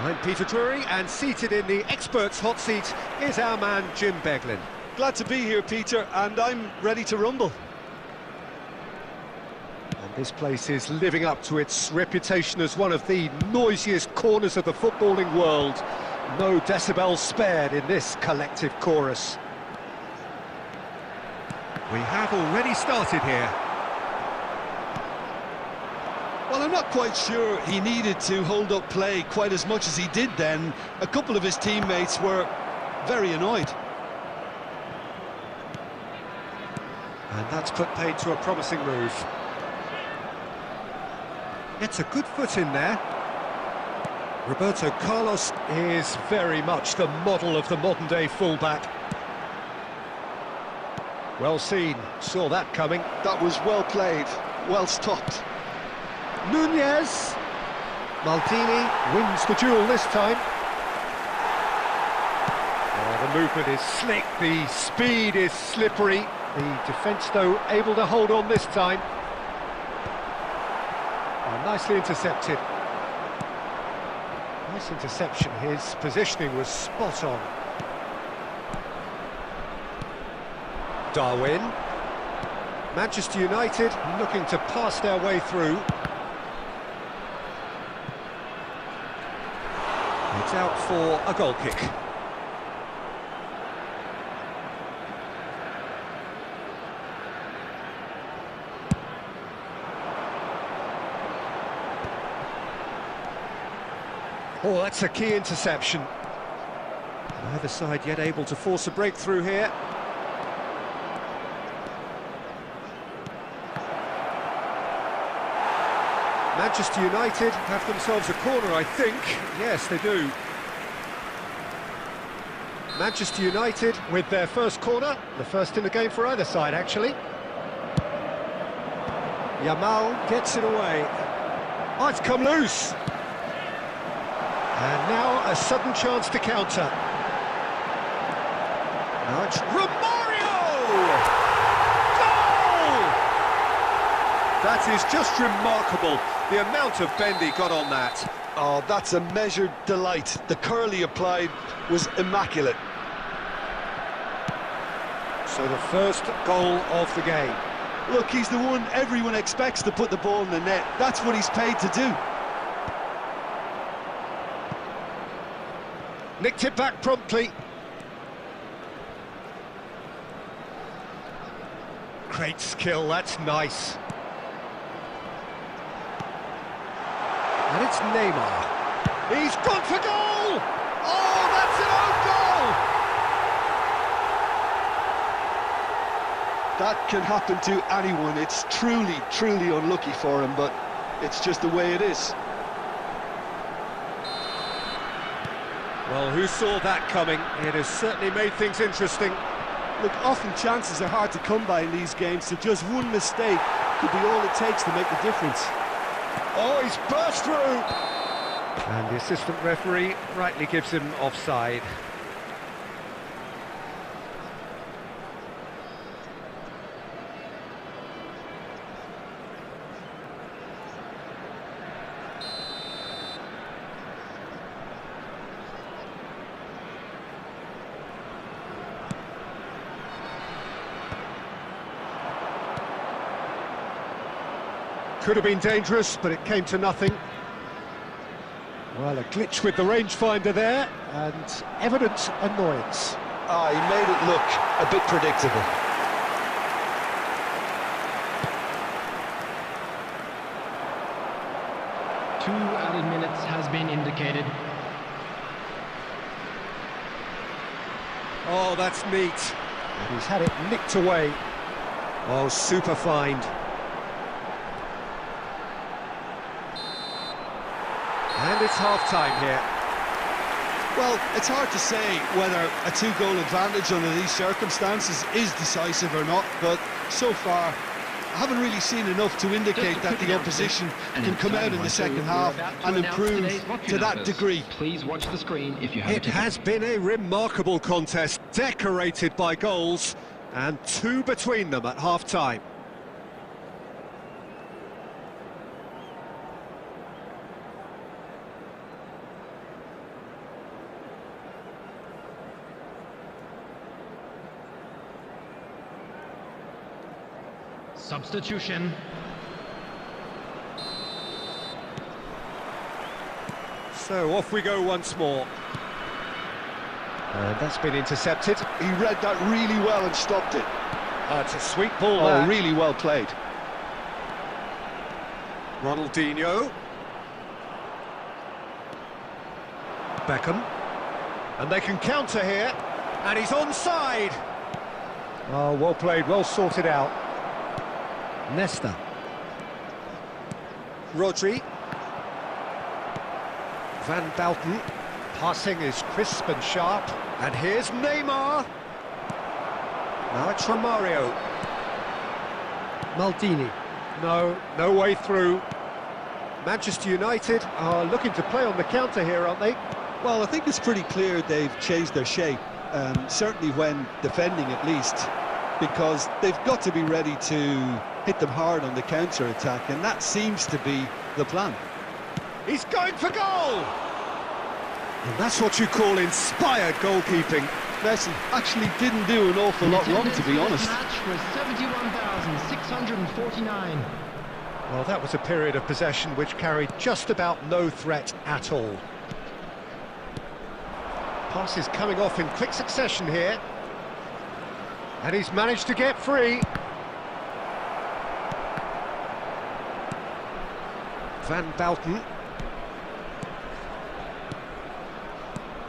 I'm Peter Drury, and seated in the experts' hot seat is our man Jim Beglin. Glad to be here, Peter, and I'm ready to rumble. And this place is living up to its reputation as one of the noisiest corners of the footballing world. No decibels spared in this collective chorus. We have already started here. Well, I'm not quite sure he needed to hold up play quite as much as he did then. A couple of his teammates were very annoyed. And that's put paid to a promising move. It's a good foot in there. Roberto Carlos is very much the model of the modern-day fullback. Well seen, saw that coming. That was well played, well stopped. Nunez. Maldini wins the duel this time. Oh, the movement is slick, the speed is slippery. The defence, though, able to hold on this time. Oh, nicely intercepted. Nice interception, his positioning was spot on. Darwin. Manchester United looking to pass their way through. It's out for a goal kick. Oh, that's a key interception. Neither side yet able to force a breakthrough here. Manchester United have themselves a corner, I think. Yes, they do. Manchester United with their first corner, the first in the game for either side, actually. Yamal gets it away. Oh, it's come loose. And now a sudden chance to counter. Now it's Romario! Goal! That is just remarkable, the amount of bend he got on that. Oh, that's a measured delight. The curl he applied was immaculate. So the first goal of the game. Look, he's the one everyone expects to put the ball in the net. That's what he's paid to do. Nicked it back promptly. Great skill, that's nice. And it's Neymar. He's gone for goal! Oh, that's an own goal! That can happen to anyone. It's truly, truly unlucky for him, but it's just the way it is. Well, who saw that coming? It has certainly made things interesting. Look, often chances are hard to come by in these games, so just one mistake could be all it takes to make the difference. Oh, he's burst through! And the assistant referee rightly gives him offside. Could have been dangerous, but it came to nothing. Well, a glitch with the rangefinder there, and evident annoyance. Ah, he made it look a bit predictable. Two added minutes has been indicated. Oh, that's neat. And he's had it nicked away. Oh, super find. And it's half-time here. Well, it's hard to say whether a two-goal advantage under these circumstances is decisive or not, but so far I haven't really seen enough to indicate that the opposition can come out in the second half and improve to that degree. Please watch the screen if you have a It ticket. has been a remarkable contest, decorated by goals, and two between them at half-time. Substitution. So off we go once more. And that's been intercepted. He read that really well and stopped it. It's a sweet ball Oh, there. really well played. Ronaldinho. Beckham. And they can counter here. And he's onside. Oh, well played, well sorted out. Nesta. Rodri. Van Basten. Passing is crisp and sharp. And here's Neymar. Now it's Romario. Maldini. No way through. Manchester United are looking to play on the counter here, aren't they? Well, I think it's pretty clear they've changed their shape, certainly when defending at least, because they've got to be ready to hit them hard on the counter-attack, and that seems to be the plan. He's going for goal! And that's what you call inspired goalkeeping. Messi actually didn't do an awful lot wrong, to be honest. This match was 71,649. Well, that was a period of possession which carried just about no threat at all. Passes coming off in quick succession here. And he's managed to get free. Van Basten.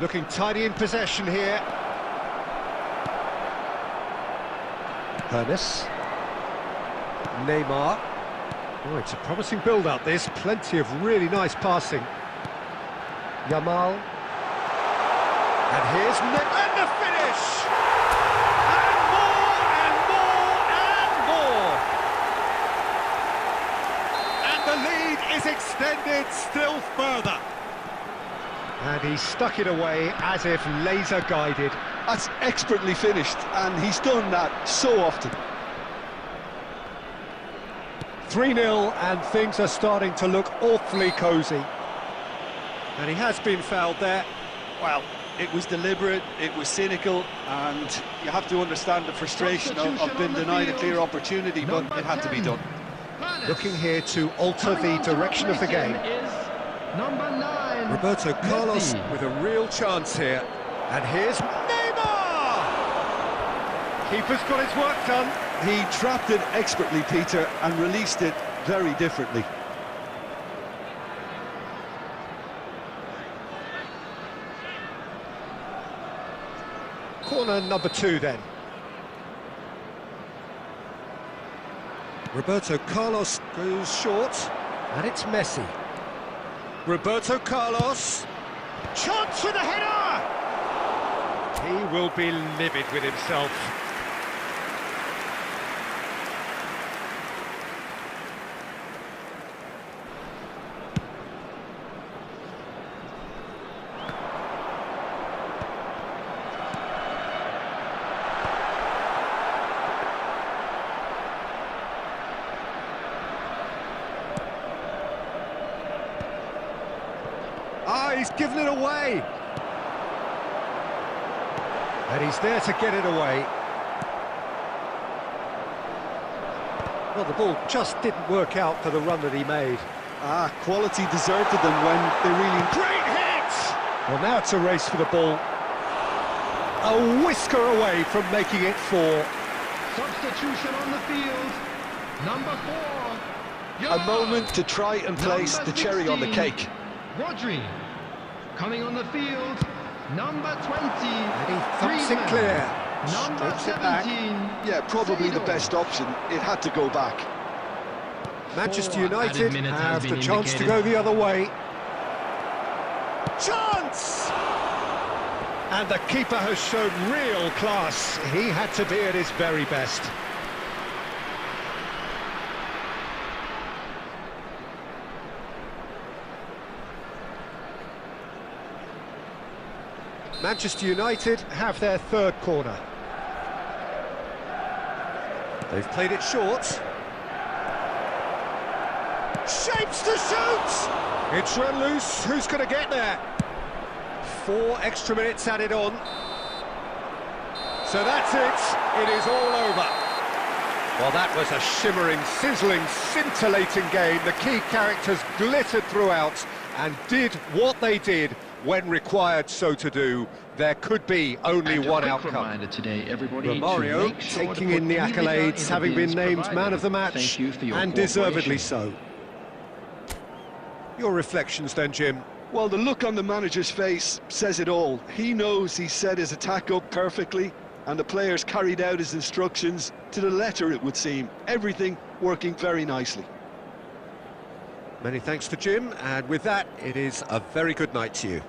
Looking tidy in possession here. Ernest. Neymar. Oh, it's a promising build-up, this. Plenty of really nice passing. Yamal. And here's and the finish! And more, and more, and more! And the lead is extended still further. And he stuck it away as if laser-guided. That's expertly finished, and he's done that so often. 3-0, and things are starting to look awfully cosy. And he has been fouled there. Well, it was deliberate, it was cynical, and you have to understand the frustration of being denied a clear opportunity, but it had to be done. Looking here to alter the direction of the game. Number 9. Roberto Carlos Messi. with a real chance here. And here's Neymar! Keeper's got his work done. He trapped it expertly, Peter, and released it very differently. Corner number 2 then. Roberto Carlos goes short, and it's Messi. Roberto Carlos, chance for the header! He will be livid with himself. Ah, he's given it away. And he's there to get it away. Well, the ball just didn't work out for the run that he made. Quality deserted them when they really... Great hit! Well, now it's a race for the ball. A whisker away from making it 4. Substitution on the field. Number 4. A moment to try and place the cherry on the cake. Rodri. Coming on the field. Number 20. And he thumps it clear. Number Strokes it back. 17. Yeah, probably the best option. It had to go back. Manchester 4 added United minutes have has the been chance to indicated. go the other way. Chance! And the keeper has shown real class. He had to be at his very best. Manchester United have their third corner. They've played it short. Shapes to shoot! It's run loose. Who's going to get there? 4 extra minutes added on. So that's it. It is all over. Well, that was a shimmering, sizzling, scintillating game. The key characters glittered throughout and did what they did when required so to do. There could be only And a one quick outcome. reminder today, everybody, to Romario make sure to taking put in the any figure accolades, in the having been bins named provided. man of the match, Thank you for your and deservedly cooperation. so. Your reflections then, Jim? Well, the look on the manager's face says it all. He knows he set his attack up perfectly, and the players carried out his instructions to the letter, it would seem. Everything working very nicely. Many thanks to Jim, and with that, it is a very good night to you.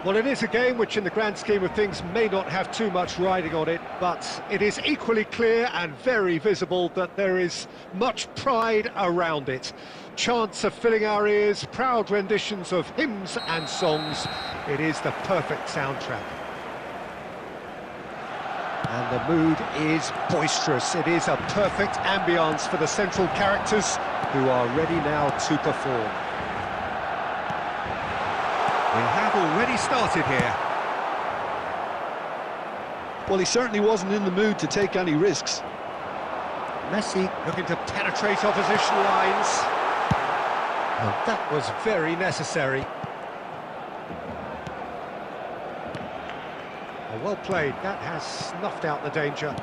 Well, it is a game which in the grand scheme of things may not have too much riding on it, but it is equally clear and very visible that there is much pride around it. Chants are filling our ears, proud renditions of hymns and songs. It is the perfect soundtrack. And the mood is boisterous. It is a perfect ambience for the central characters who are ready now to perform. We have already started here. Well, he certainly wasn't in the mood to take any risks. Messi looking to penetrate opposition lines. And that was very necessary. Oh, well played, that has snuffed out the danger.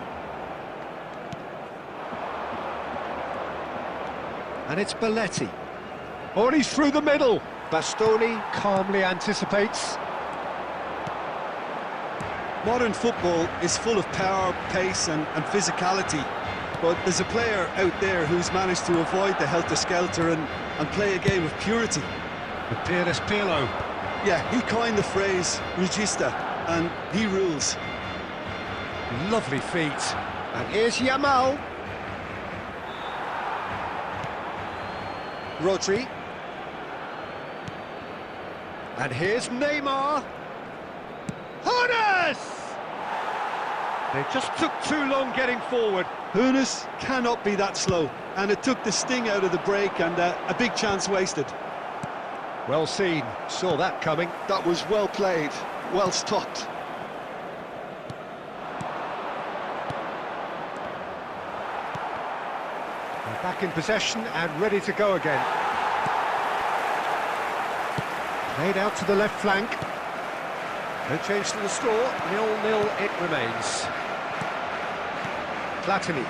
And it's Belletti. Oh, and he's through the middle. Bastoni calmly anticipates. Modern football is full of power, pace and physicality, but there's a player out there who's managed to avoid the helter-skelter and play a game of purity. The peerless Pirlo. Yeah, he coined the phrase regista, and he rules. Lovely feet. And here's Yamal. Rodri. And here's Neymar. Harun! They just took too long getting forward. Hunes cannot be that slow, and it took the sting out of the break and a big chance wasted. Well seen, saw that coming. That was well played, well stopped. They're back in possession and ready to go again. Played out to the left flank. No change to the score, 0-0 it remains. Platini.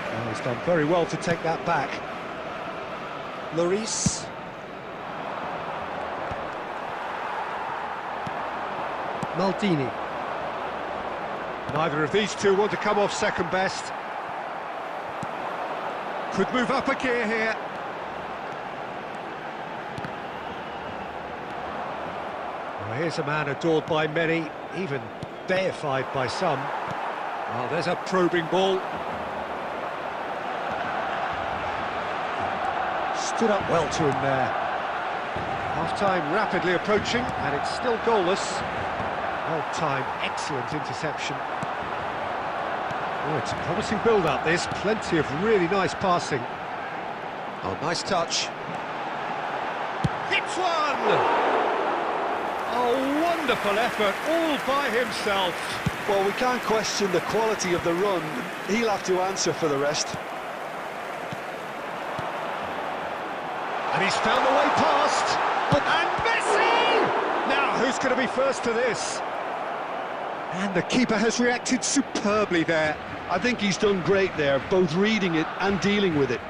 Oh, he's done very well to take that back. Lloris. Maldini. Neither of these two want to come off second best. Could move up a gear here. Well, here's a man adored by many, even deified by some. Well, there's a probing ball. Stood up well to him there. Half-time rapidly approaching, and it's still goalless. Well-timed, excellent interception. Oh, it's a promising build-up, this. Plenty of really nice passing. Oh, nice touch. Hits one! Oh, wonderful effort, all by himself. Well, we can't question the quality of the run. He'll have to answer for the rest. And he's found the way past. And Messi! Now, who's going to be first to this? And the keeper has reacted superbly there. I think he's done great there, both reading it and dealing with it.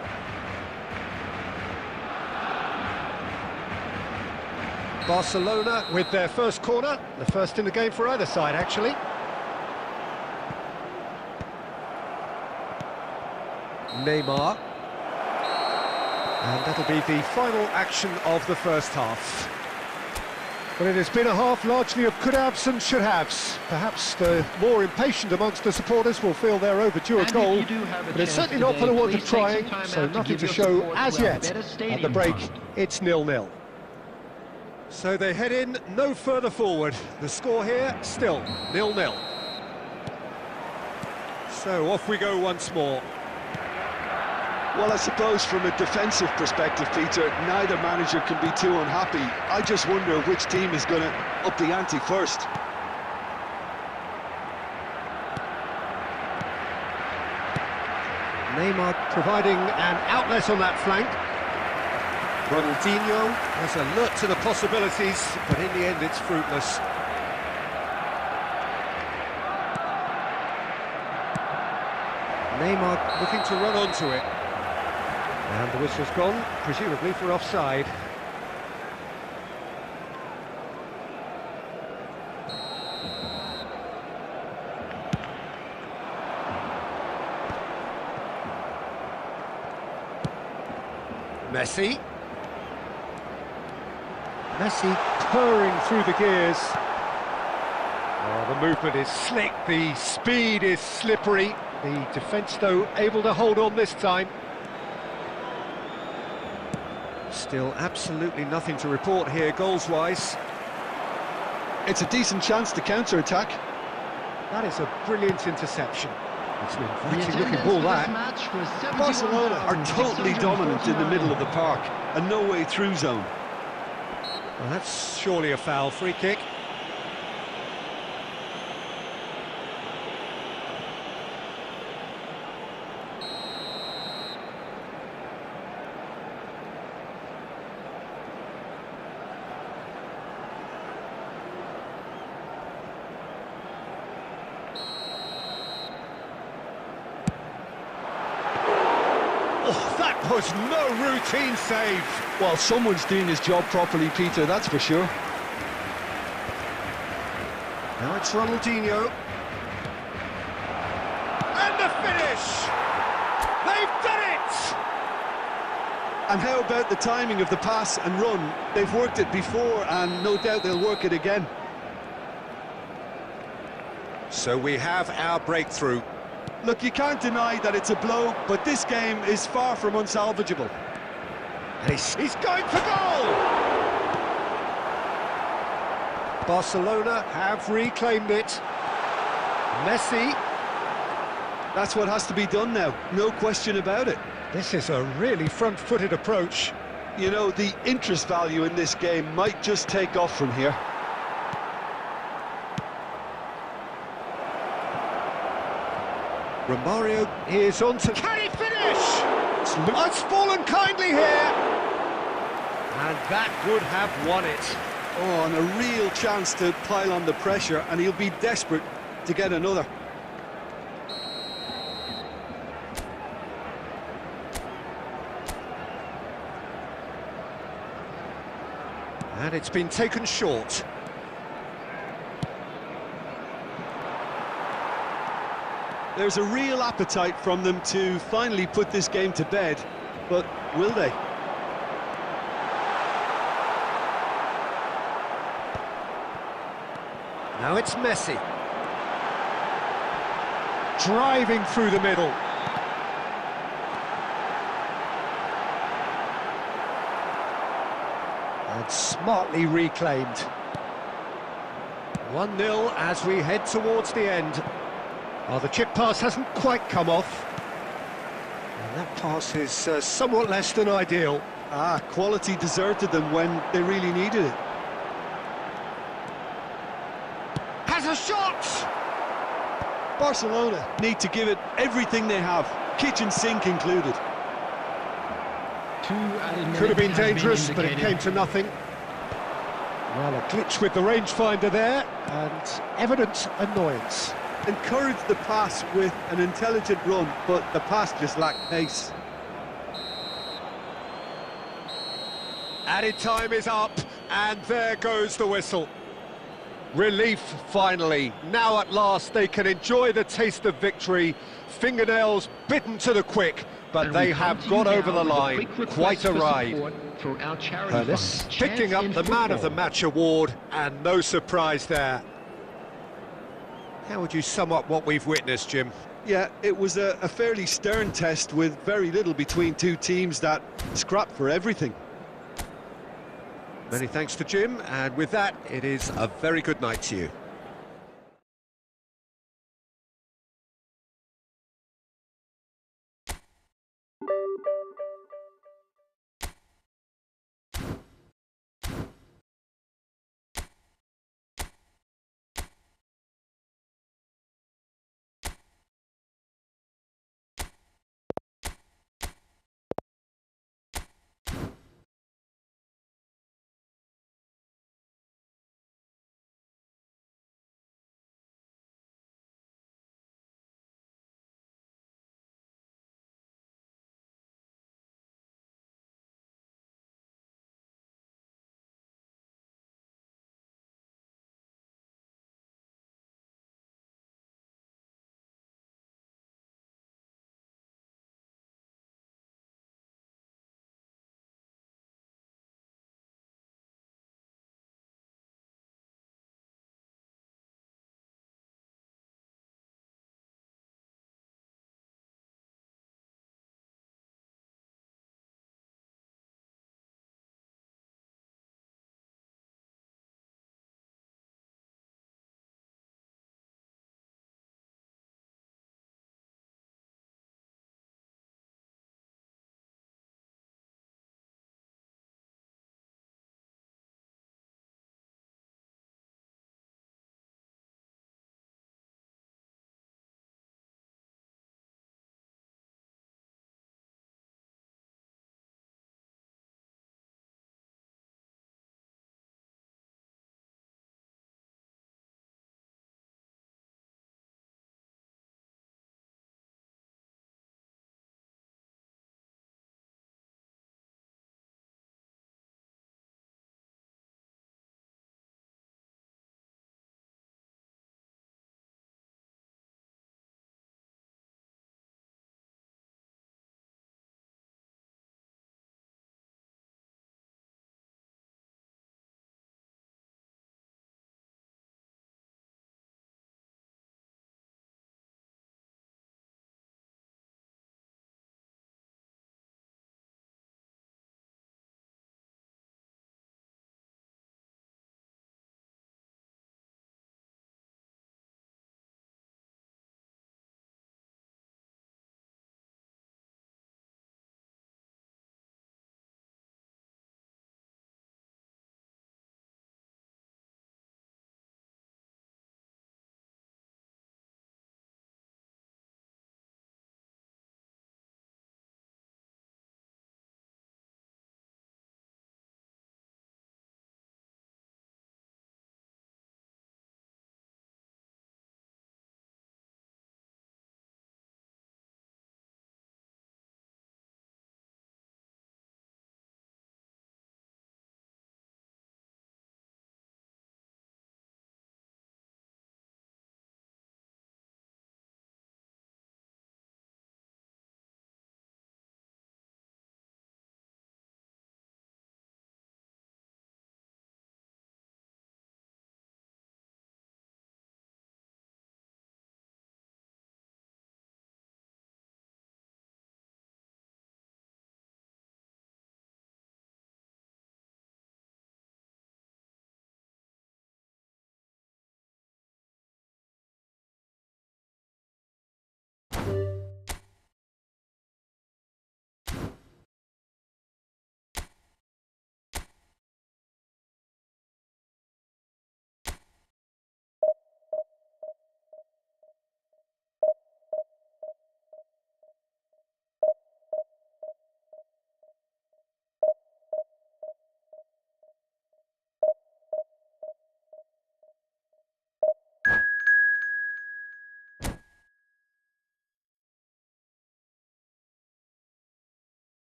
Barcelona with their first corner, the first in the game for either side, actually. Neymar. And that'll be the final action of the first half. But it has been a half largely of could-haves and should-haves. Perhaps the more impatient amongst the supporters will feel they're overdue a goal, but it's certainly not for the want of trying, so nothing to show as yet. At the break, it's 0-0. So they head in no further forward. The score here, still 0-0. So off we go once more. Well, I suppose from a defensive perspective, Peter, neither manager can be too unhappy. I just wonder which team is going to up the ante first. Neymar providing an outlet on that flank. Ronaldinho has alert to the possibilities, but in the end it's fruitless. Neymar looking to run onto it. And the whistle's gone, presumably for offside. Messi. Messi purring through the gears. Oh, the movement is slick, the speed is slippery. The defence, though, able to hold on this time. Still absolutely nothing to report here, goals-wise. It's a decent chance to counter-attack. That is a brilliant interception. It's an The inviting looking attendance ball, for this that. match was Barcelona are totally dominant in the middle of the 71,649. park, a no-way through zone. Well, that's surely a foul. Free kick. Oh, that was no routine save. Well, someone's doing his job properly, Peter, that's for sure. Now it's Ronaldinho. And the finish! They've done it! And how about the timing of the pass and run? They've worked it before, and no doubt they'll work it again. So we have our breakthrough. Look, you can't deny that it's a blow, but this game is far from unsalvageable. And he's going for goal! Barcelona have reclaimed it. Messi. That's what has to be done now, no question about it. This is a really front-footed approach. You know, the interest value in this game might just take off from here. Romario is on to... Can he finish? It's fallen kindly here. And that would have won it. Oh, and a real chance to pile on the pressure, and he'll be desperate to get another. And it's been taken short. There's a real appetite from them to finally put this game to bed, but will they? Now it's Messi. Driving through the middle. And smartly reclaimed. 1-0 as we head towards the end. Oh, the chip pass hasn't quite come off. And that pass is somewhat less than ideal. Quality deserted them when they really needed it. Has a shot! Barcelona need to give it everything they have, kitchen sink included. Could have been dangerous, but it came to nothing. Well, a glitch with the rangefinder there, and evident annoyance. Encouraged the pass with an intelligent run, but the pass just lacked pace. Added time is up, and there goes the whistle. Relief, finally. Now at last they can enjoy the taste of victory. Fingernails bitten to the quick, but they have got over the line. Quite a ride. Ernest picking up the Man of the Match award, and no surprise there. How would you sum up what we've witnessed, Jim? Yeah, it was a fairly stern test with very little between two teams that scrapped for everything. Many thanks to Jim, and with that, it is a very good night to you.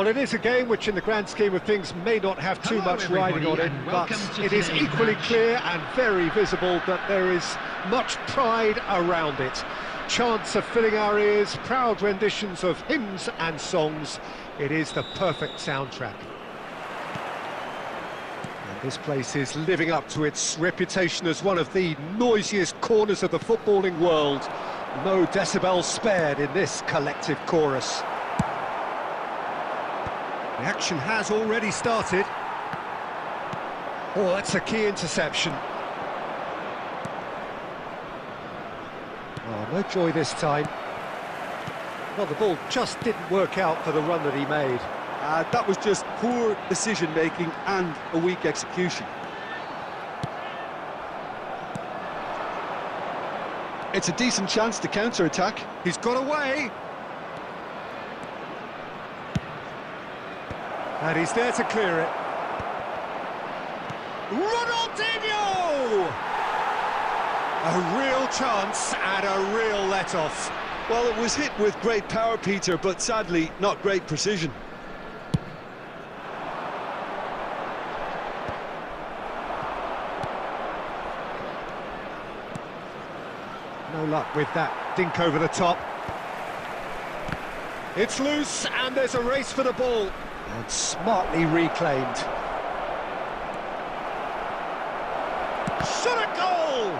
Well, it is a game which in the grand scheme of things may not have too Hello, much riding on it, everybody, and but welcome to it is today's equally match. clear and very visible that there is much pride around it. Chants are filling our ears, proud renditions of hymns and songs. It is the perfect soundtrack. And this place is living up to its reputation as one of the noisiest corners of the footballing world. No decibels spared in this collective chorus. The action has already started. Oh, that's a key interception. Oh, no joy this time. Well, the ball just didn't work out for the run that he made. That was just poor decision-making and a weak execution. It's a decent chance to counter-attack. He's got away. And he's there to clear it. Ronaldinho! A real chance and a real let-off. Well, it was hit with great power, Peter, but sadly, not great precision. No luck with that dink over the top. It's loose and there's a race for the ball. And smartly reclaimed. Shot a goal!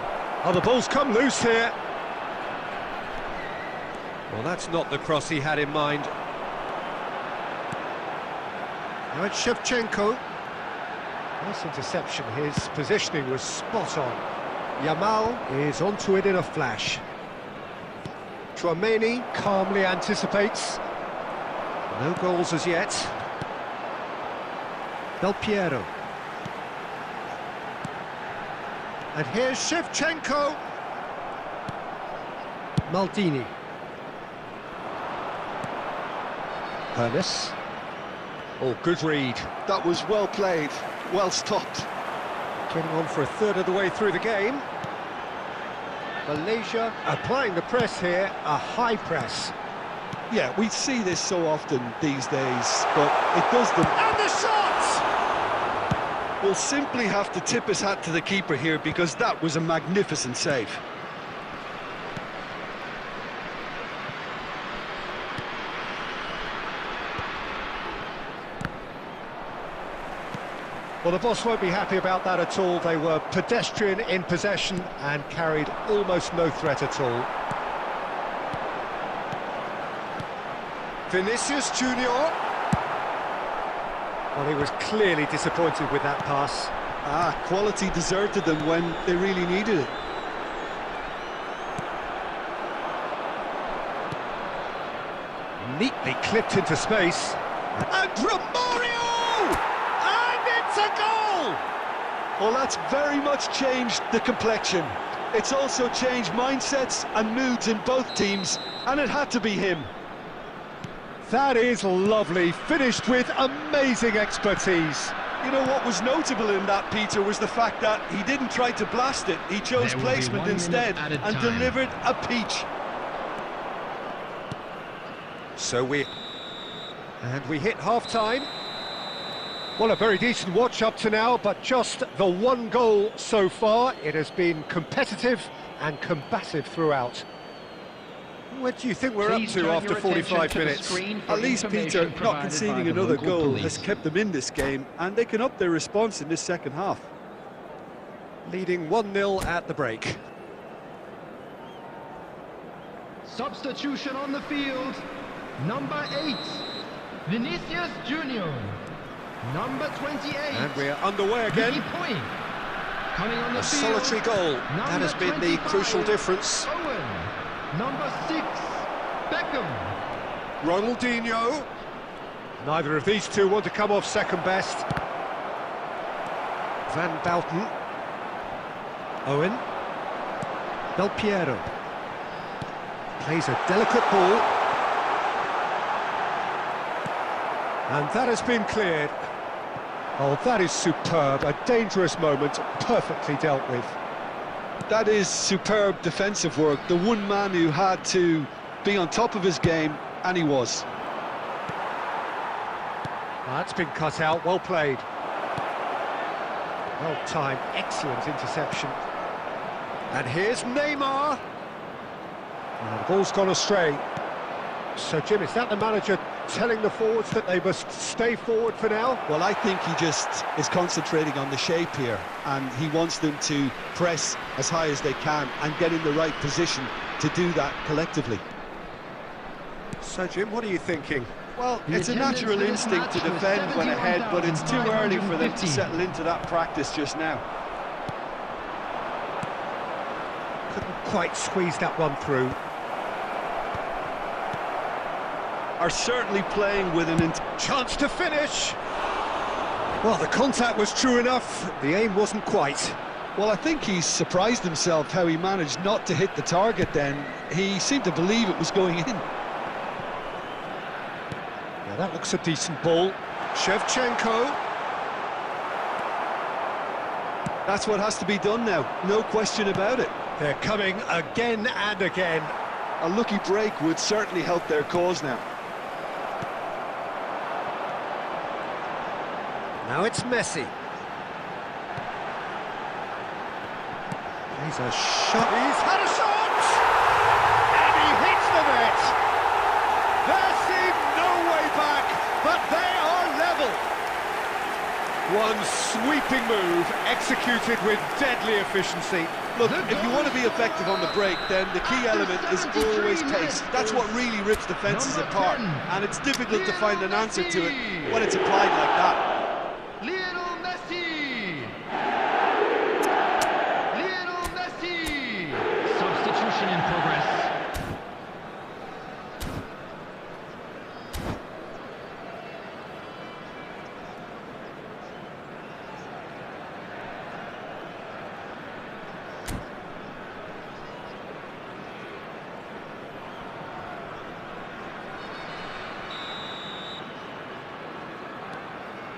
Oh, the ball's come loose here. Well, that's not the cross he had in mind. Now it's Shevchenko. Nice interception, his positioning was spot on. Yamal is onto it in a flash. Chouameni calmly anticipates. No goals as yet. Del Piero. And here's Shevchenko. Maldini. Ernest. Oh, good read. That was well played, well stopped. Getting on for a third of the way through the game. Malaysia applying the press here, a high press. Yeah, we see this so often these days, but it does them. And the shot! We'll simply have to tip his hat to the keeper here because that was a magnificent save. Well, the boss won't be happy about that at all. They were pedestrian in possession and carried almost no threat at all. Vinicius Junior. Well, he was clearly disappointed with that pass. Quality deserted them when they really needed it. Neatly clipped into space. And Romario! And it's a goal! Well, that's very much changed the complexion. It's also changed mindsets and moods in both teams, and it had to be him. That is lovely, finished with amazing expertise. You know, what was notable in that, Peter, was the fact that he didn't try to blast it. He chose There will be placement 1 instead minute and added time. delivered a peach. So we hit half-time. Well, a very decent watch up to now, but just the one goal so far. It has been competitive and combative throughout. What do you think we're Please up to turn after your attention 45 to the minutes? screen for At least, Peter, information not provided conceding by the another local goal police. has kept them in this game, and they can up their response in this second half. Leading 1-0 at the break. Substitution on the field. Number 8, Vinicius Junior. Number 28, And we're underway again. Ricky Point. Coming on the A field. solitary goal. That has been the 25, crucial difference. Owen. Number 6, Beckham. Ronaldinho. Neither of these two want to come off second best. Van Bouten. Owen. Del Piero. Plays a delicate ball. And that has been cleared. Oh, that is superb. A dangerous moment, perfectly dealt with. That is superb defensive work. The one man who had to be on top of his game, and he was. That's been cut out, well played. Well timed, excellent interception. And here's Neymar. The ball's gone astray. So, Jim, is that the manager telling the forwards that they must stay forward for now? Well, I think he just is concentrating on the shape here, and he wants them to press as high as they can and get in the right position to do that collectively. So, Jim, what are you thinking? Well, it's a natural instinct to defend when ahead, but it's too early for them to settle into that practice just now. Couldn't quite squeeze that one through. Are certainly playing with an chance to finish. Well, the contact was true enough, the aim wasn't quite. Well, I think he's surprised himself how he managed not to hit the target then. He seemed to believe it was going in. Yeah, that looks a decent ball. Shevchenko. That's what has to be done now, no question about it. They're coming again and again. A lucky break would certainly help their cause now. Now it's Messi. He's a shot. He's had a shot! And he hits the net! There seemed no way back, but they are level. One sweeping move, executed with deadly efficiency. Look, if you want to be effective on the break, then the key element is always pace. That's what really rips defences apart, and it's difficult to find an answer to it when it's applied like that. Lionel Messi! Lionel Messi! Substitution in progress.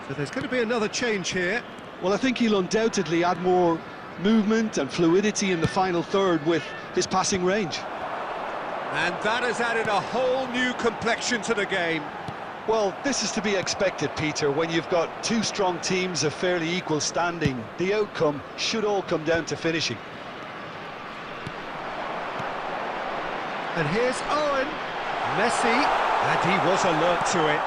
So there's going to be another change here. Well, I think he'll undoubtedly add more movement and fluidity in the final third with his passing range. And that has added a whole new complexion to the game. Well, this is to be expected, Peter, when you've got two strong teams of fairly equal standing. The outcome should all come down to finishing. And here's Owen. Messi, and he was alert to it.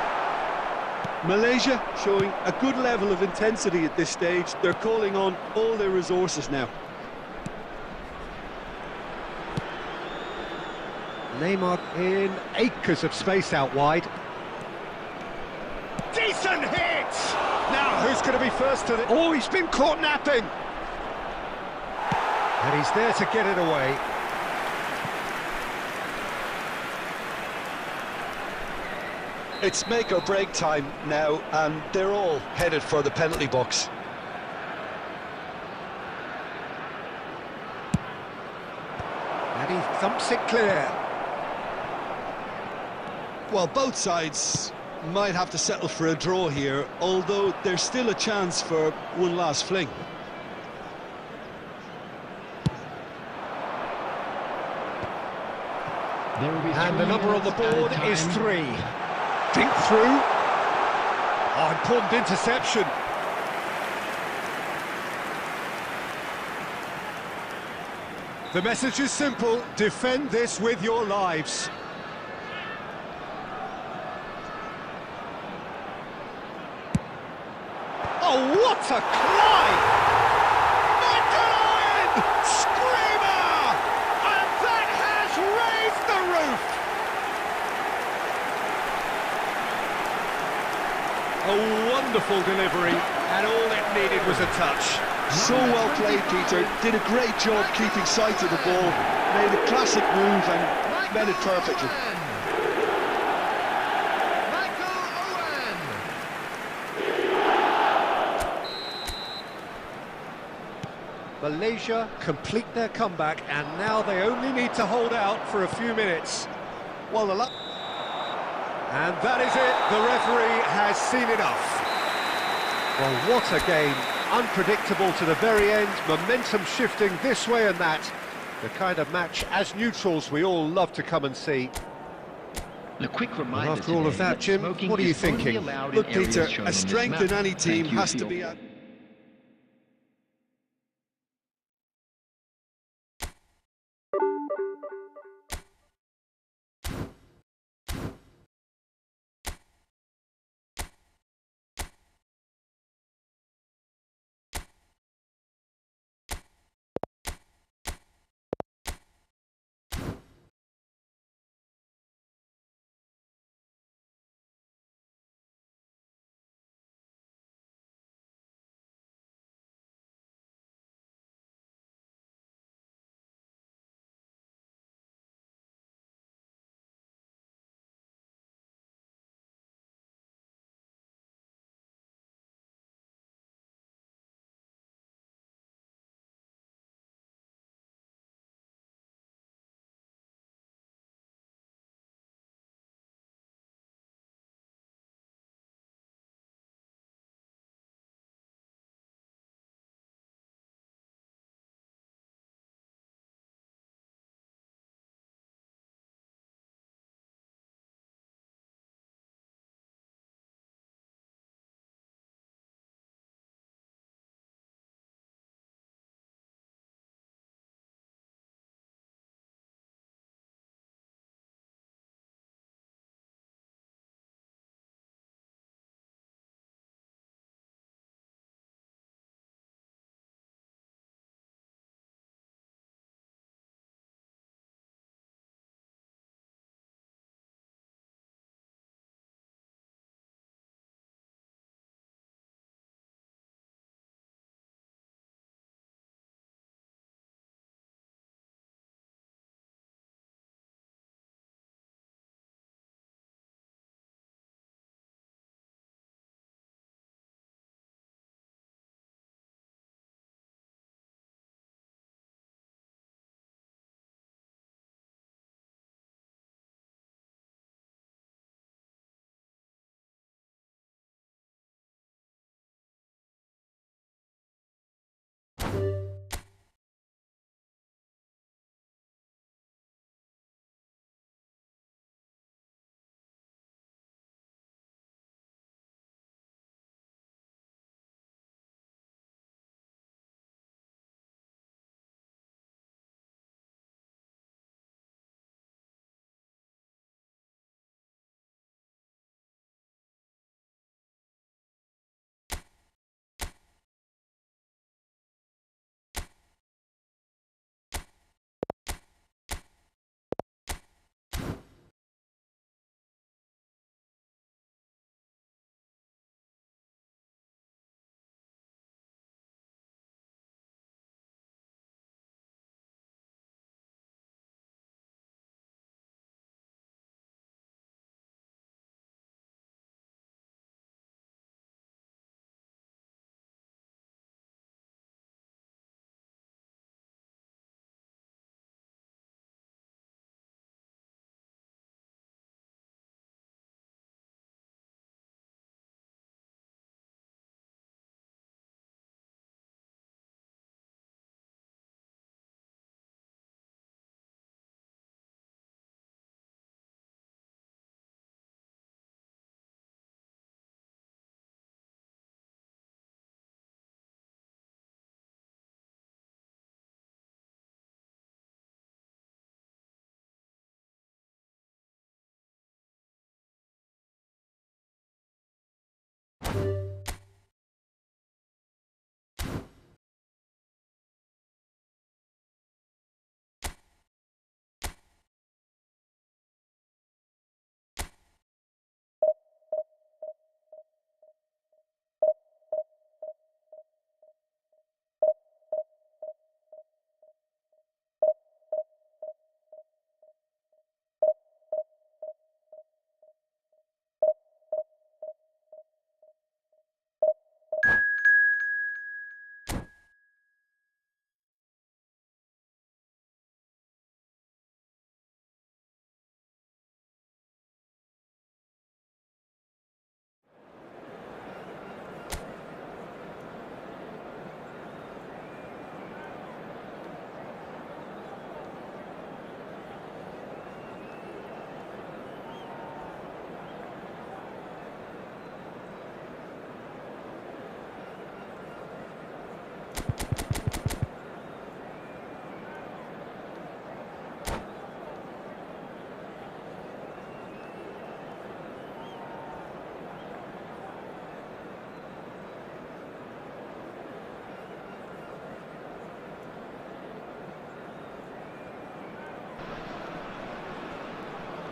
Malaysia showing a good level of intensity at this stage. They're calling on all their resources now. Neymar in acres of space out wide. Decent hit! Now who's going to be first to the... Oh, he's been caught napping! And he's there to get it away. It's make or break time now, and they're all headed for the penalty box. And he thumps it clear. Well, both sides might have to settle for a draw here, although there's still a chance for one last fling. There will be And the number on the board is 3. Think through. Oh, important interception. The message is simple: defend this with your lives. Oh, what a climb! Michael Owen! Screamer! And that has raised the roof! A wonderful delivery, and all it needed was a touch. So well played, Peter. Did a great job keeping sight of the ball. Made a classic move and met it perfectly. Malaysia complete their comeback, and now they only need to hold out for a few minutes. Well, and that is it. The referee has seen enough. Well, what a game. Unpredictable to the very end, momentum shifting this way and that. The kind of match, as neutrals, we all love to come and see. A quick Well, reminder after all of today that, Jim, smoking what are you is only thinking? allowed in Look, areas Peter, shown a on this strength map. in any team Thank you has for to your be at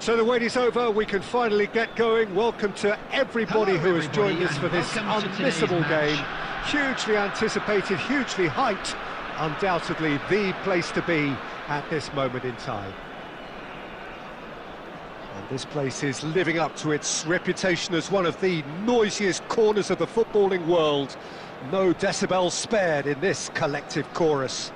So the wait is over, we can finally get going. Welcome to everybody who has joined us for this unmissable game. Hugely anticipated, hugely hyped, undoubtedly the place to be at this moment in time. And this place is living up to its reputation as one of the noisiest corners of the footballing world. No decibels spared in this collective chorus.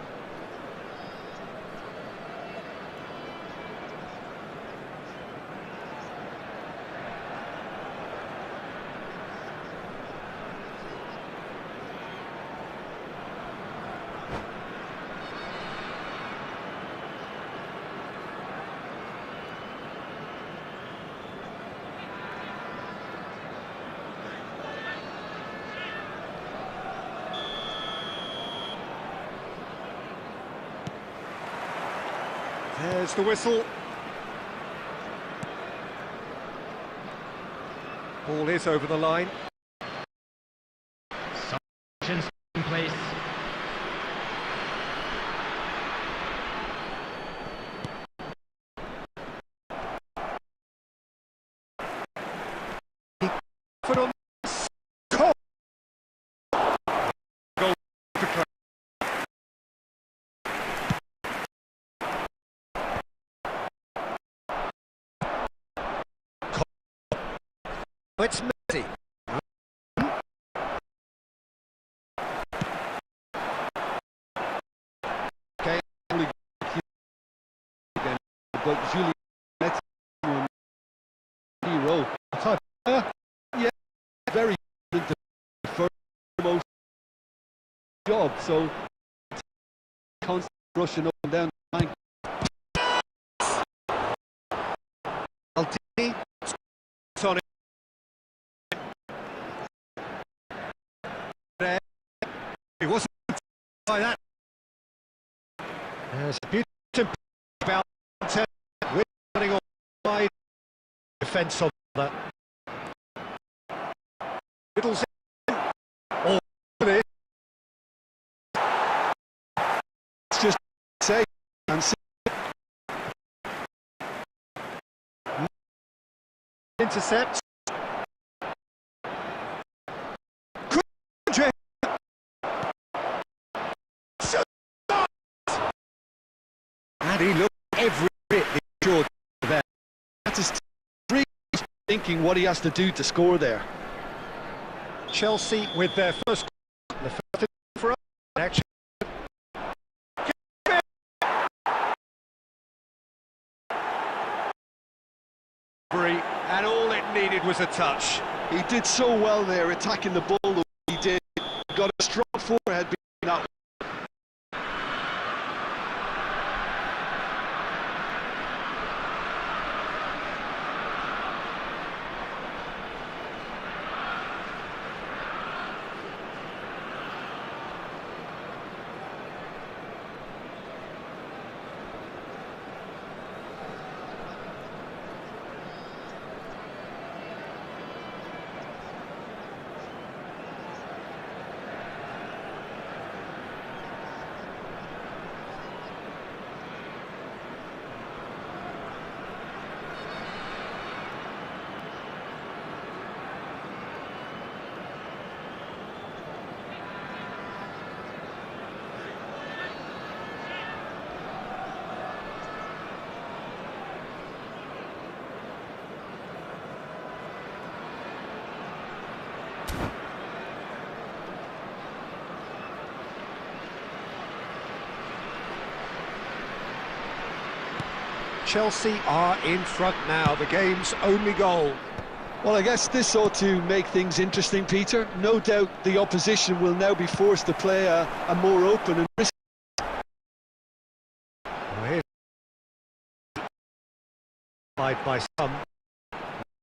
There's the whistle. Ball is over the line. Substitutions in place. Foot on goal. Goal for Craig. It's Messi. Okay, but Julie Messi hero. Yeah, very good in the first job. So constant rushing up and down the line. Altini. It's on it. It wasn't by that. There's a beautiful about running on wide defence on that. Little all this. It's just say and see. Intercepts. And he looked every bit sure there. That is really thinking what he has to do to score there. Chelsea with their first for action. And all it needed was a touch. He did so well there, attacking the ball the way he did. Got a strong forehead being that. Chelsea are in front now, the game's only goal. Well, I guess this ought to make things interesting, Peter. No doubt the opposition will now be forced to play a more open and risky. By some.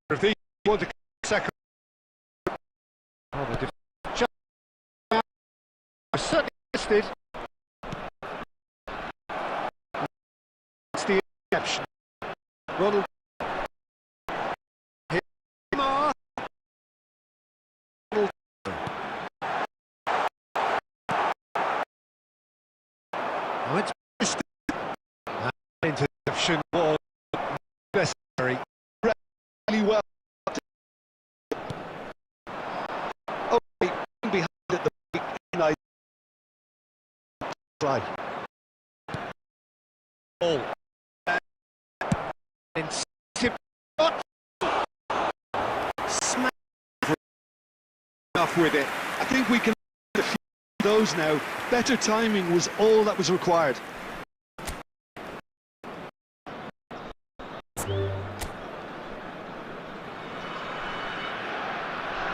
If they want to second, the certainly listed. It's the exception. Ronald. It's interception was necessary. Try. Ball. Smack enough with it. I think we can a few of those now. Better timing was all that was required.